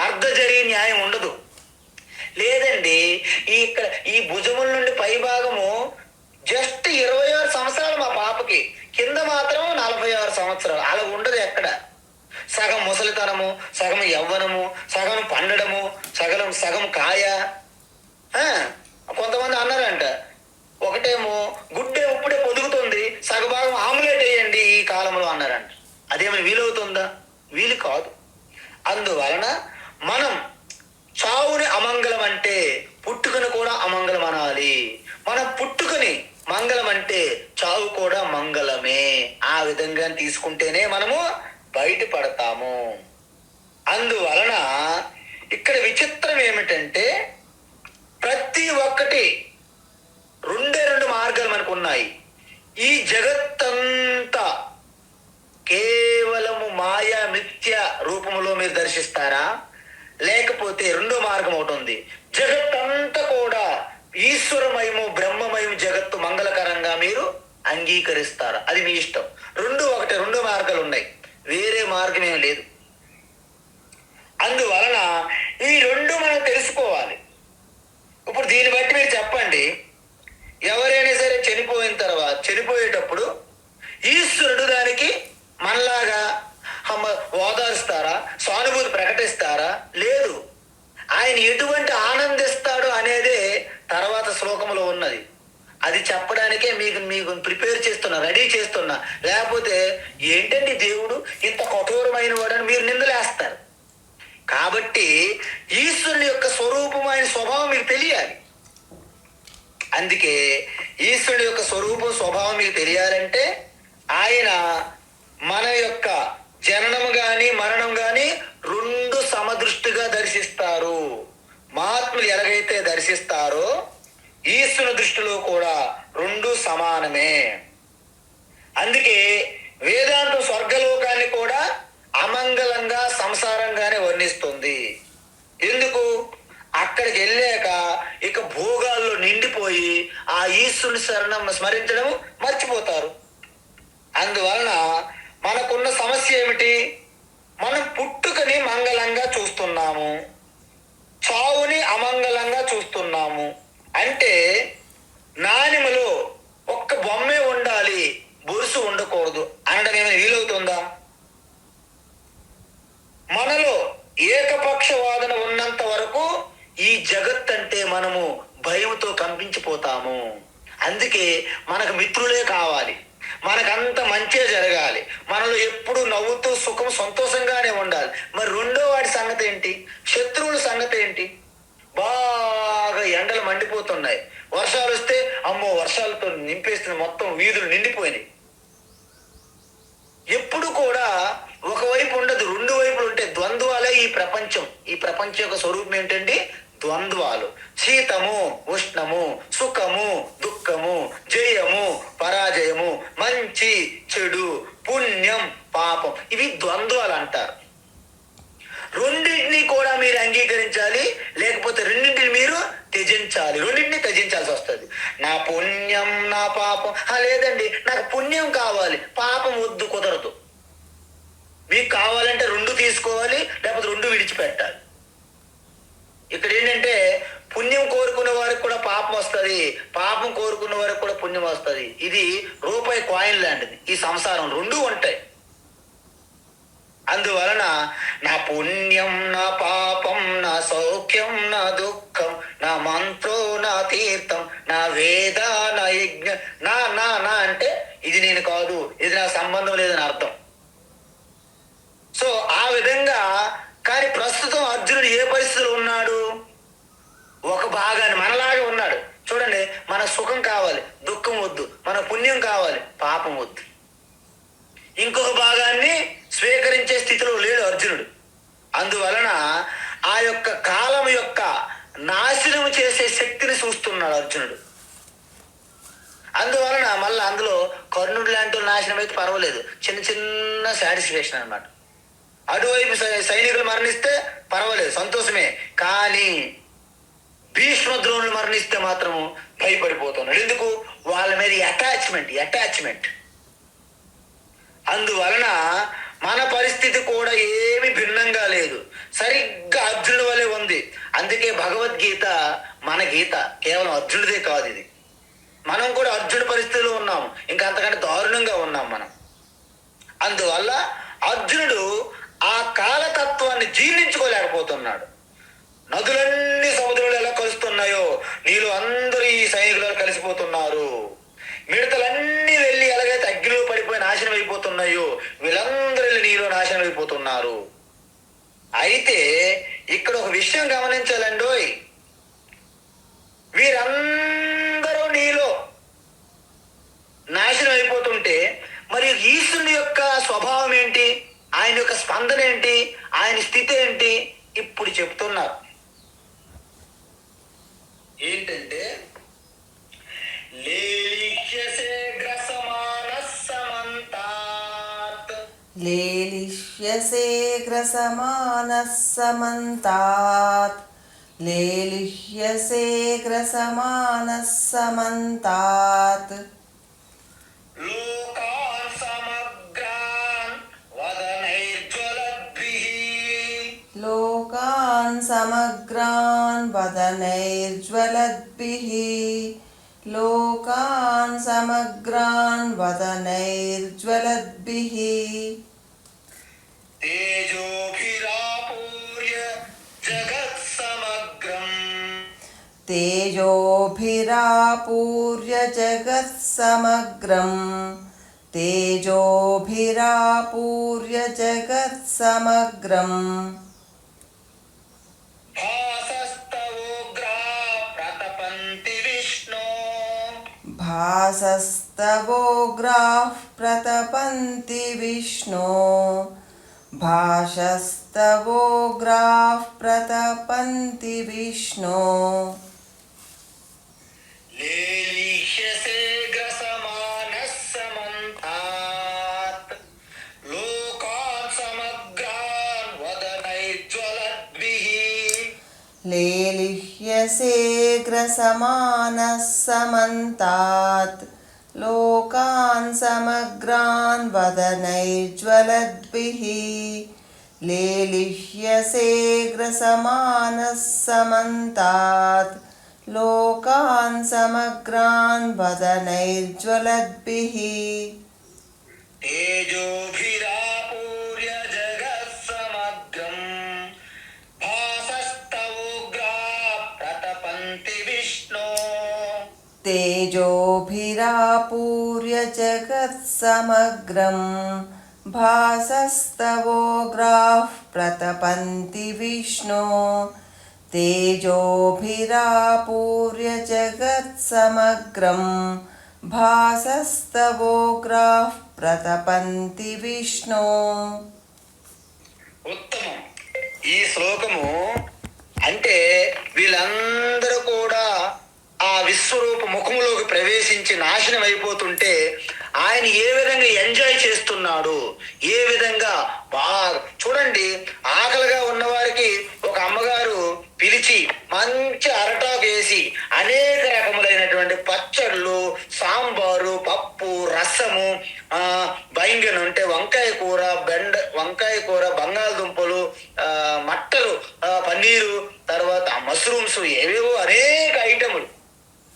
అర్ధజరీ న్యాయం ఉండదు. లేదండి, ఇక్కడ ఈ భుజముల నుండి పై భాగము జస్ట్ 26 సంవత్సరాలు మా పాపకి, కింద మాత్రం 46 సంవత్సరాలు. అలా ఉండదు ఎక్కడ. సగం ముసలితనము, సగం యవ్వనము, సగం పండడము, సగం కాయ. కొంతమంది అన్నారంట, ఒకటేమో గుడ్డే ఇప్పుడే పొదుగుతుంది, సగభాగం ఆమ్లెట్ వేయండి ఈ కాలంలో అన్నారంట. అదేమైనా వీలవుతుందా? వీలు కాదు. అందువలన మనం చావుని అమంగళం అంటే పుట్టుకను కూడా అమంగళం అనాలి. మనం పుట్టుకని మంగళం అంటే చావు కూడా మంగళమే. ఆ విధంగా తీసుకుంటేనే మనము బయటపడతాము. అందువలన ఇక్కడ విచిత్రం ఏమిటంటే ప్రతి ఒక్కటి రెండు మార్గాలు మనకు ఉన్నాయి. ఈ జగత్తంతా కేవలము మాయా మిథ్య రూపంలో మీరు దర్శిస్తారా? లేకపోతే రెండో మార్గం ఒకటి ఉంది. జగత్తంతా కూడా ఈశ్వరమయము బ్రహ్మమయము జగత్తు మంగళకరంగా మీరు అంగీకరిస్తారా? అది మీ ఇష్టం. రెండు మార్గాలు ఉన్నాయి, వేరే మార్గం ఏం లేదు. అందువలన ఈ రెండు మనం తెలుసుకోవాలి. ఇప్పుడు దీన్ని బట్టి మీరు చెప్పండి, ఎవరైనా సరే చనిపోయేటప్పుడు ఈశ్వరుడు దానికి మనలాగా ఓదారుస్తారా, సానుభూతి ప్రకటిస్తారా? లేదు. ఆయన ఎటువంటి ఆనందిస్తాడు అనేదే తర్వాత శ్లోకంలో ఉన్నది. అది చెప్పడానికే మీకు ప్రిపేర్ చేస్తున్నా, రెడీ చేస్తున్నా. లేకపోతే ఏంటండి దేవుడు ఇంత కఠోరమైన వాడని మీరు నిందలేస్తారు. కాబట్టి ఈశ్వరుని యొక్క స్వరూపం, ఆయన స్వభావం మీకు తెలియాలి. అందుకే ఈశ్వరుడు యొక్క స్వరూపం స్వభావం మీకు తెలియాలంటే ఆయన మన యొక్క జననం గాని మరణం గాని రెండు సమదృష్టిగా దర్శిస్తారు. మహాత్ములు ఎలాగైతే దర్శిస్తారో ఈశ్వరుని దృష్టిలో కూడా రెండు సమానమే. అందుకే వేదాంతం స్వర్గలోకాన్ని కూడా అమంగళంగా సంసారంగానే వర్ణిస్తుంది. ఎందుకు? అక్కడికి వెళ్ళాక ఇక భోగాల్లో నిండిపోయి ఆ ఈశ్వరుని శరణం స్మరించడం మర్చిపోతారు. అందువలన మనకున్న సమస్య ఏమిటి? మనం పుట్టుకని మంగళంగా చూస్తున్నాము, చావుని అమంగళంగా చూస్తున్నాము. అంటే నాణెములో ఒక్క బొమ్మే ఉండాలి, బొరుసు ఉండకూడదు అనడం ఏమైనా వీలవుతుందా? మనలో ఏకపక్షవాదన ఉన్నంత వరకు ఈ జగత్ అంటే మనము భయంతో కంపించిపోతాము. అందుకే మనకు మిత్రులే కావాలి, మనకంత మంచిగా జరగాలి, మనలో ఎప్పుడు నవ్వుతూ సుఖం సంతోషంగానే ఉండాలి. మరి రెండో వాడి సంగతి ఏంటి? శత్రువుల సంగతి ఏంటి? బాగా ఎండలు మండిపోతున్నాయి, వర్షాలు వస్తే అమ్మో వర్షాలతో నింపేస్తుంది, మొత్తం వీధులు నిండిపోయినాయి. ఎప్పుడు కూడా ఒకవైపు ఉండదు, రెండు వైపులు ఉంటే ద్వంద్వాలే ఈ ప్రపంచం. ఈ ప్రపంచం యొక్క స్వరూపం ఏంటండి? ద్వంద్వాలు. శీతము, ఉష్ణము, సుఖము, దుఃఖము, జయము, పరాజయము, మంచి చెడు, పుణ్యం, పాపం, ఇవి ద్వంద్వాలు అంటారు. రెండింటినీ కూడా మీరు అంగీకరించాలి, లేకపోతే రెండింటిని మీరు త్యజించాలి. రెండింటిని త్యజించాల్సి వస్తుంది. నా పుణ్యం నా పాపం, లేదండి నాకు పుణ్యం కావాలి, పాపం వద్దు, కుదరదు. మీకు కావాలంటే రెండు తీసుకోవాలి, లేకపోతే రెండు విడిచిపెట్టాలి. ఇక్కడ ఏంటంటే పుణ్యం కోరుకున్న వారికి కూడా పాపం వస్తుంది, పాపం కోరుకున్న వారికి కూడా పుణ్యం వస్తుంది. ఇది రూపాయి కాయిన్ లాంటిది. ఈ సంసారం రెండూ ఉంటాయి. అందువలన నా పుణ్యం నా పాపం, నా సౌఖ్యం నా దుఃఖం, నా మంత్రో నా తీర్థం, నా వేద నా యజ్ఞ, నా నా నా అంటే ఇది నేను కాదు, ఇది నాకు సంబంధం లేదని అర్థం. సో ఆ విధంగా. కానీ ప్రస్తుతం అర్జునుడు ఏ పరిస్థితిలో ఉన్నాడు? ఒక భాగాన్ని మనలాగే ఉన్నాడు. చూడండి, మన సుఖం కావాలి, దుఃఖం వద్దు, మన పుణ్యం కావాలి, పాపం వద్దు. ఇంకొక భాగాన్ని స్వీకరించే స్థితిలో లేడు అర్జునుడు. అందువలన ఆ యొక్క కాలం యొక్క నాశనం చేసే శక్తిని చూస్తున్నాడు అర్జునుడు. అందువలన మళ్ళీ అందులో కర్ణుడు లాంటి నాశనం అయితే పర్వాలేదు, చిన్న చిన్న సాటిస్ఫాక్షన్ అన్నమాట. అటువైపు సైనికులు మరణిస్తే పర్వాలేదు, సంతోషమే. కానీ భీష్మద్రోణులు మరణిస్తే మాత్రం భయపడిపోతున్నాడు. ఎందుకు? వాళ్ళ మీద అటాచ్మెంట్. అందువలన మన పరిస్థితి కూడా ఏమి భిన్నంగా లేదు, సరిగ్గా అర్జునుడి వలె ఉంది. అందుకే భగవద్గీత మన గీత కేవలం అర్జునుడిదే కాదు. ఇది మనం కూడా అర్జునుడి పరిస్థితిలో ఉన్నాము, ఇంకా అంతకంటే దారుణంగా ఉన్నాం మనం. అందువల్ల అర్జునుడు ఆ కాలతత్వాన్ని జీర్ణించుకోలేకపోతున్నాడు. నదులన్నీ సముద్రంలో ఎలా కలుస్తున్నాయో నీళ్ళు అందరూ ఈ సైనికులు కలిసిపోతున్నారు. మిడతలన్నీ వెళ్ళి ఎలాగైతే అగ్నిలో పడిపోయి నాశనం అయిపోతున్నాయో వీళ్ళందరూ వెళ్ళి నీలో నాశనం అయిపోతున్నారు. అయితే ఇక్కడ ఒక విషయం గమనించాలండోయ్, వీరందరూ నీలో నాశనం అయిపోతుంటే మరి ఈశ్వరుని యొక్క స్వభావం ఏంటి, ఆయన యొక్క స్పందన ఏంటి, ఆయన స్థితి ఏంటి ఇప్పుడు చెప్తున్నారు. ఏంటంటే లేలిష్యసేగ్రసమానః సమంతాత్, లేలిష్యసేగ్రసమానః సమంతాత్, లోకాన్ సమగ్రాన్ వదనైర్జ్వలద్భిః, లోకాన్ సమగ్రాన్ వదనైర్జ్వలద్భిః, లోకాన్ సమగ్రాన్ వదనైర్జ్వలద్భిః, తేజోభిరాపూర్య జగత్సమగ్రం, తేజోభిరాపూర్య జగత్సమగ్రం, తేజోభిరాపూర్య జగత్సమగ్రం, భాసస్తవోగ్రాః ప్రతపంతి విష్ణో, భాసస్తవోగ్రాః ప్రతపంతి విష్ణో, లేలిష్యసేగ్రసమానః సమంతాత్, లోకాన్ సమగ్రాన్ వదనైర్జ్వలద్భిః, లేలిహ్యసేగ్రసమానః సమంతాత్, లోకాన్ సమగ్రాన్ వదనైర్జ్వలద్భిః, లేలిహ్యసేగ్రసమానః సమంతాత్, లోకాన్ సమగ్రాన్ వదనైర్జ్వలద్భిః, తేజోభిరాపూర్య జగత్సమగ్రం, భాసస్తవోగ్రాః ప్రతపంతి విష్ణో, తేజోభిరాపూర్య జగత్సమగ్రం, భాసస్తవోగ్రాః ప్రతపంతి విష్ణో, తేజోభిరాపూర్య జగత్సమగ్రం, భాసస్తవోగ్రాః ప్రతపంతి విష్ణో. ఉత్తమం. ఈ శ్లోకము అంటే వీళ్ళ నశించి నాశనం అయిపోతుంటే ఆయన ఏ విధంగా ఎంజాయ్ చేస్తున్నాడు, ఏ విధంగా బాగా చూడండి. ఆకలిగా ఉన్నవారికి ఒక అమ్మగారు పిలిచి మంచి అరటాకు వేసి అనేక రకములైనటువంటి పచ్చళ్ళు, సాంబారు, పప్పు, రసము, బైంగన్ అంటే వంకాయ కూర, బంగాళదుంపలు, మట్టలు, పన్నీరు, తర్వాత మష్రూమ్స్, ఏవేవో అనేక ఐటములు,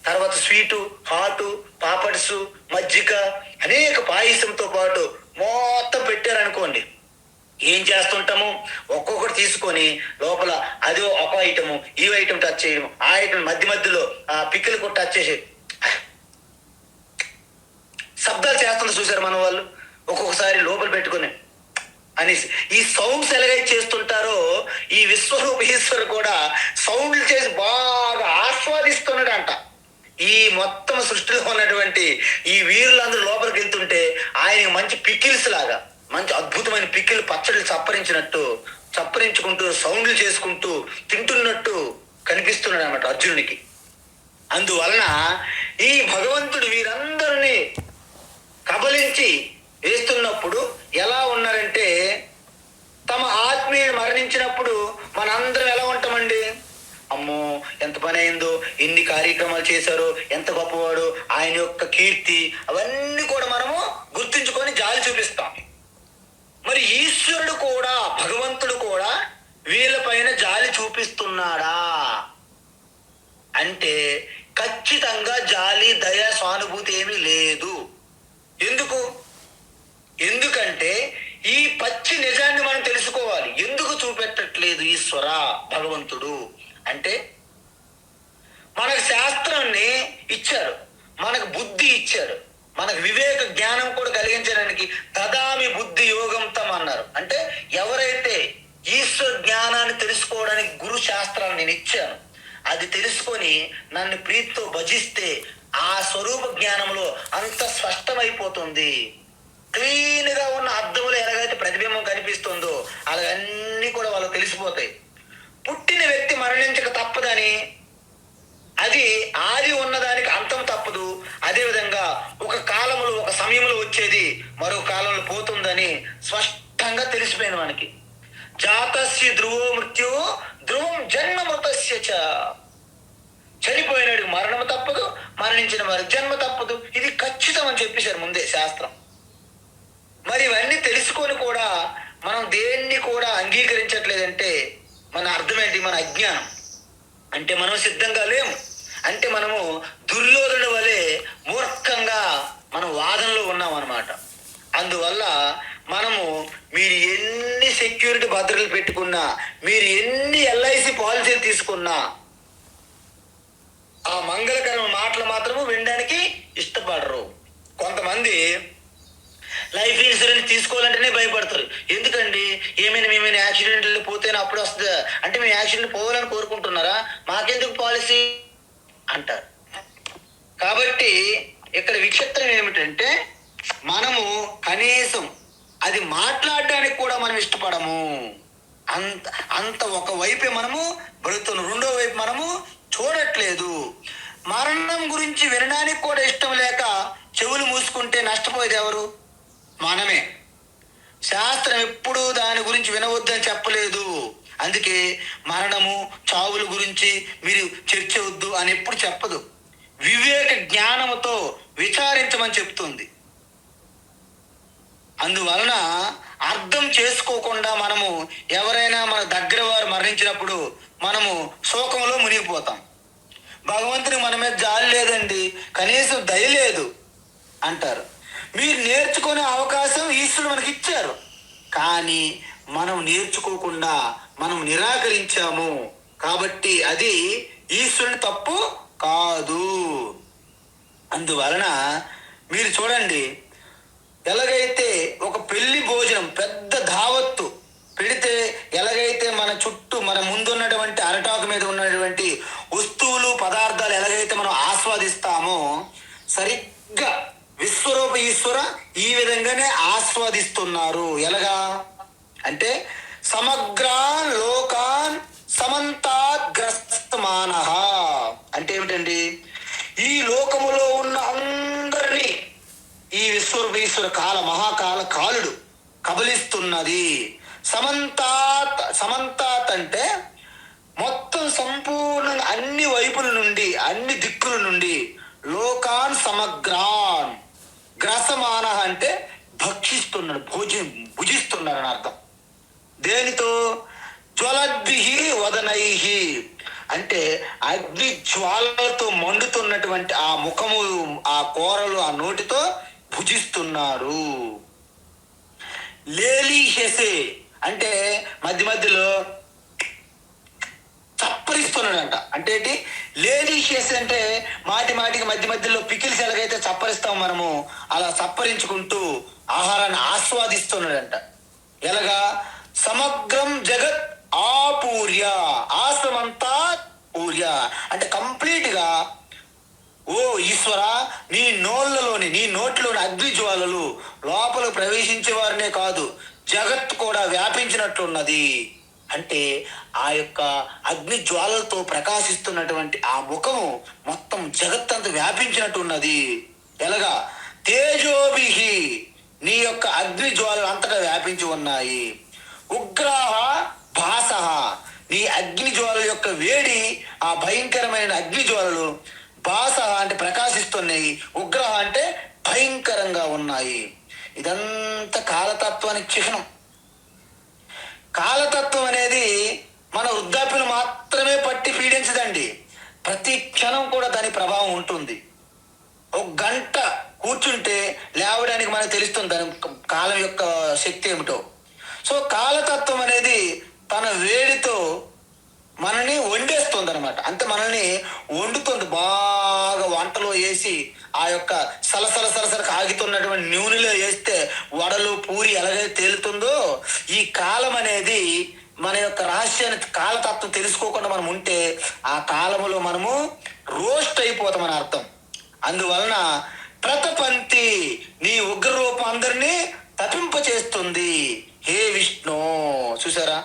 తర్వాత స్వీటు, హాటు, పాపడ్స్, మజ్జిగ, అనేక పాయసంతో పాటు మొత్తం పెట్టారనుకోండి. ఏం చేస్తుంటాము, ఒక్కొక్కటి తీసుకొని లోపల అది ఒక ఐటము, ఈ ఐటమ్ టచ్ చేయడం, ఆ ఐటమ్ మధ్యలో పిక్కలు కూడా టచ్ చేసి శబ్దాలు చేస్తుంది చూసారు మన వాళ్ళు. ఒక్కొక్కసారి లోపల పెట్టుకుని అనేసి ఈ సౌండ్స్ ఎలాగైతే చేస్తుంటారో ఈ విశ్వరూప ఈశ్వరు కూడా సౌండ్లు చేసి బాగా ఆస్వాదిస్తున్నాడంట. ఈ మొత్తం సృష్టిలో ఉన్నటువంటి ఈ వీరులందరూ లోపలికి వెళ్తుంటే ఆయన మంచి పికిల్స్ లాగా మంచి అద్భుతమైన పికిల్ పచ్చళ్ళు చప్పరించుకుంటూ సౌండ్లు చేసుకుంటూ తింటున్నట్టు కనిపిస్తున్నాడు అన్నమాట అర్జునుడికి. అందువలన ఈ భగవంతుడు వీరందరినీ కబలించి వేస్తున్నప్పుడు ఎలా ఉన్నారంటే, తమ ఆత్మీయుడు మరణించినప్పుడు మనందరం ఎలా ఉంటామండి, అమ్మో ఎంత పని అయిందో, ఎన్ని కార్యక్రమాలు చేశారో, ఎంత గొప్పవాడు, ఆయన యొక్క కీర్తి, అవన్నీ కూడా మనము గుర్తుంచుకొని జాలి చూపిస్తాం. మరి ఈశ్వరుడు కూడా, భగవంతుడు కూడా వీళ్ళపైన జాలి చూపిస్తున్నాడా అంటే ఖచ్చితంగా జాలి, దయ, సానుభూతి ఏమీ లేదు. ఎందుకంటే ఈ పచ్చి నిజాన్ని మనం తెలుసుకోవాలి. ఎందుకు చూపెట్టట్లేదు ఈశ్వర భగవంతుడు అంటే, మనకు శాస్త్రాన్ని ఇచ్చారు, మనకు బుద్ధి ఇచ్చారు, మనకు వివేక జ్ఞానం కూడా కలిగించడానికి దదామి బుద్ధి యోగంతం అన్నారు. అంటే ఎవరైతే ఈశ్వర జ్ఞానాన్ని తెలుసుకోవడానికి గురు శాస్త్రాన్ని నేను ఇచ్చాను, అది తెలుసుకొని నన్ను ప్రీతితో భజిస్తే ఆ స్వరూప జ్ఞానంలో అంత స్పష్టమైపోతుంది. క్లీన్ గా ఉన్న అద్దములో ఎలాగైతే ప్రతిబింబం కనిపిస్తుందో అలాగన్నీ కూడా వాళ్ళకి తెలిసిపోతాయి. పుట్టిన వ్యక్తి మరణించక తప్పదని, అది ఆది ఉన్నదానికి అంతం తప్పదు, అదేవిధంగా ఒక కాలంలో ఒక సమయంలో వచ్చేది మరో కాలంలో పోతుందని స్పష్టంగా తెలిసిపోయింది మనకి. జాతస్య ధ్రువో మృత్యు ధ్రువం జన్మ మృతస్య చ. చనిపోయినాడు మరణం తప్పదు, మరణించిన వారి జన్మ తప్పదు, ఇది ఖచ్చితం అని చెప్పేశారు ముందే శాస్త్రం. మరి ఇవన్నీ తెలుసుకొని కూడా మనం దేన్ని కూడా అంగీకరించట్లేదంటే మన అర్థం ఏంటి, మన అజ్ఞానం. అంటే మనం సిద్ధంగా లేము, అంటే మనము దుర్యోధనుడి వలె మూర్ఖంగా మనం వాదనలో ఉన్నాం అన్నమాట. అందువల్ల మనము మీరు ఎన్ని సెక్యూరిటీ భద్రతలు పెట్టుకున్నా, మీరు ఎన్ని ఎల్ఐసి పాలసీలు తీసుకున్నా, ఆ మంగళకరమైన మాటలు మాత్రము వినడానికి ఇష్టపడరు. కొంతమంది లైఫ్ ఇన్సూరెన్స్ తీసుకోవాలంటేనే భయపడతారు. ఎందుకండి, మేమైనా యాక్సిడెంట్లు పోతేనే అప్పుడు వస్తుంది అంటే మేము యాక్సిడెంట్ పోవాలని కోరుకుంటున్నారా, మాకెందుకు పాలసీ అంటారు. కాబట్టి ఇక్కడ విచిత్రం ఏమిటంటే, మనము కనీసం అది మాట్లాడడానికి కూడా మనం ఇష్టపడము. అంత ఒక వైపే మనము బ్రతుకుతున్నాం, రెండో వైపు మనము చూడట్లేదు. మరణం గురించి వినడానికి కూడా ఇష్టం లేక చెవులు మూసుకుంటే నష్టపోయేది ఎవరు, మనమే. శాస్త్రం ఎప్పుడూ దాని గురించి వినవద్దని చెప్పలేదు. అందుకే మరణము, చావుల గురించి మీరు చర్చ వద్దు అని ఎప్పుడు చెప్పదు. వివేక జ్ఞానముతో విచారించమని చెప్తుంది. అందువలన అర్థం చేసుకోకుండా మనము ఎవరైనా మన దగ్గర వారు మరణించినప్పుడు మనము శోకంలో మునిగిపోతాం. భగవంతునికి మన మీద జాలి లేదండి, కనీసం దయ లేదు అంటారు. మీరు నేర్చుకునే అవకాశం ఈశ్వరుడు మనకి ఇచ్చారు, కానీ మనం నేర్చుకోకుండా మనం నిరాకరించాము. కాబట్టి అది ఈశ్వరుని తప్పు కాదు. అందువలన మీరు చూడండి, ఎలాగైతే ఒక పెళ్లి భోజనం పెద్ద ధావత్తు పెడితే ఎలాగైతే మన చుట్టూ మన ముందున్నటువంటి అరటాకు మీద ఉన్నటువంటి వస్తువులు, పదార్థాలు ఎలాగైతే మనం ఆస్వాదిస్తామో, సరిగ్గా విశ్వరూప ఈశ్వర ఈ విధంగానే ఆస్వాదిస్తున్నారు. ఎలాగా అంటే సమగ్రాన్ లోకాన్ సమంతాగ్రస్తమానః అంటే ఏమిటండి, ఈ లోకములో ఉన్న కబలిస్తున్నది. సమంతాత్, సమంతాత్ అంటే మొత్తం సంపూర్ణంగా అన్ని వైపుల నుండి, అన్ని దిక్కుల నుండి, లోకాన్ సమగ్రాన్, గ్రసమాన అంటే భక్షిస్తున్నాడు, భుజిస్తున్నాడు అని అర్థం. దేనితో? జ్వలద్భిహి వదనైహి అంటే అగ్ని జ్వాలతో మండుతున్నటువంటి ఆ ముఖము, ఆ కోరలు, ఆ నోటితో భుజిస్తున్నారు. లేలీహెసే అంటే మధ్య మధ్యలో చప్పరిస్తున్నాడంట. అంటే ఏంటి? లేలీషియస్ అంటే మాటి మాటికి మధ్య మధ్యలో పికిల్స్ ఎలాగైతే చప్పరిస్తాం మనము, అలా చప్పరించుకుంటూ ఆహారాన్ని ఆస్వాదిస్తున్నాడంట. ఎలాగా? సమగ్రం జగత్ ఆపూర్య, ఆశ్రమంతా పూర్య అంటే కంప్లీట్ గా, ఓ ఈశ్వర, నీ నోళ్లలోని, నీ నోట్లోని అగ్ని జ్వాలలు లోపల ప్రవేశించే వారినే కాదు, జగత్ కూడా వ్యాపించినట్లున్నది. అంటే ఆ యొక్క అగ్ని జ్వాలలతో ప్రకాశిస్తున్నటువంటి ఆ ముఖము మొత్తం జగత్తంతా వ్యాపించినట్టు ఉన్నది. ఎలాగా? తేజోభిహి, నీ యొక్క అగ్ని జ్వాలలు అంతటా వ్యాపించి ఉన్నాయి. ఉగ్రాహ భాస, నీ అగ్ని జ్వాలల యొక్క వేడి, ఆ భయంకరమైన అగ్ని జ్వాలలు భాస అంటే ప్రకాశిస్తున్నాయి, ఉగ్రహ అంటే భయంకరంగా ఉన్నాయి. ఇదంతా కాలతత్వానికి చిహ్నం. కాలతత్వం అనేది మన వృద్ధాప్యులు మాత్రమే పట్టి పీడించదండి. ప్రతి క్షణం కూడా దాని ప్రభావం ఉంటుంది. ఒక గంట కూర్చుంటే లేవడానికి మనకు తెలుస్తుంది దాని కాలం యొక్క శక్తి ఏమిటో. సో కాలతత్వం అనేది తన వేడితో మనల్ని వండేస్తుంది అనమాట. అంటే మనల్ని వండుతుంది, బాగా వంటలో వేసి ఆ యొక్క సలసల సలసల కాగుతున్నటువంటి నూనెలో వేస్తే వడలు పూరి ఎలాగైతే తేలుతుందో, ఈ కాలం అనేది మన యొక్క రహస్యాన్ని, కాలతత్వం తెలుసుకోకుండా మనం ఉంటే ఆ కాలములో మనము రోస్ట్ అయిపోతామని అర్థం. అందువలన ప్రతపంతి, నీ ఉగ్ర రూపం అందరినీ తప్పింపచేస్తుంది. హే విష్ణు, చూసారా,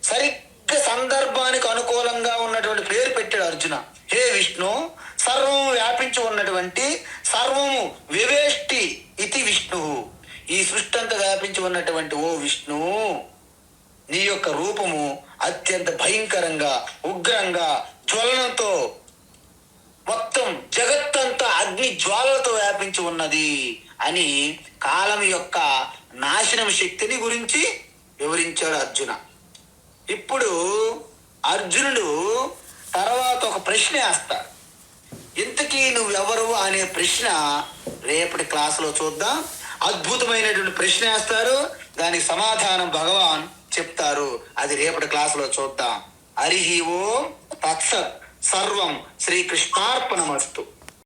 సరిగ్గా సందర్భానికి అనుకూలంగా ఉన్నటువంటి పేరు పెట్టాడు అర్జున. హే విష్ణు, సర్వము వ్యాపించి ఉన్నటువంటి, సర్వము వివేష్టి ఇది విష్ణు, ఈ సృష్టి అంతా వ్యాపించి ఉన్నటువంటి ఓ విష్ణు, నీ యొక్క రూపము అత్యంత భయంకరంగా, ఉగ్రంగా, జ్వలనంతో మొత్తం జగత్తంతా అగ్ని జ్వాలలతో వ్యాపించి ఉన్నది అని కాలం యొక్క నాశనం శక్తిని గురించి వివరించాడు అర్జున. ఇప్పుడు అర్జునుడు తర్వాత ఒక ప్రశ్న వేస్తాడు. ఇంతకీ నువ్వెవరు అనే ప్రశ్న రేపటి క్లాసులో చూద్దాం. అద్భుతమైనటువంటి ప్రశ్న వేస్తారు, దానికి సమాధానం భగవాన్ చెప్తారు. అది రేపటి క్లాసులో చూద్దాం. హరి ఓం తత్సత్. సర్వం శ్రీకృష్ణార్పణమస్తు.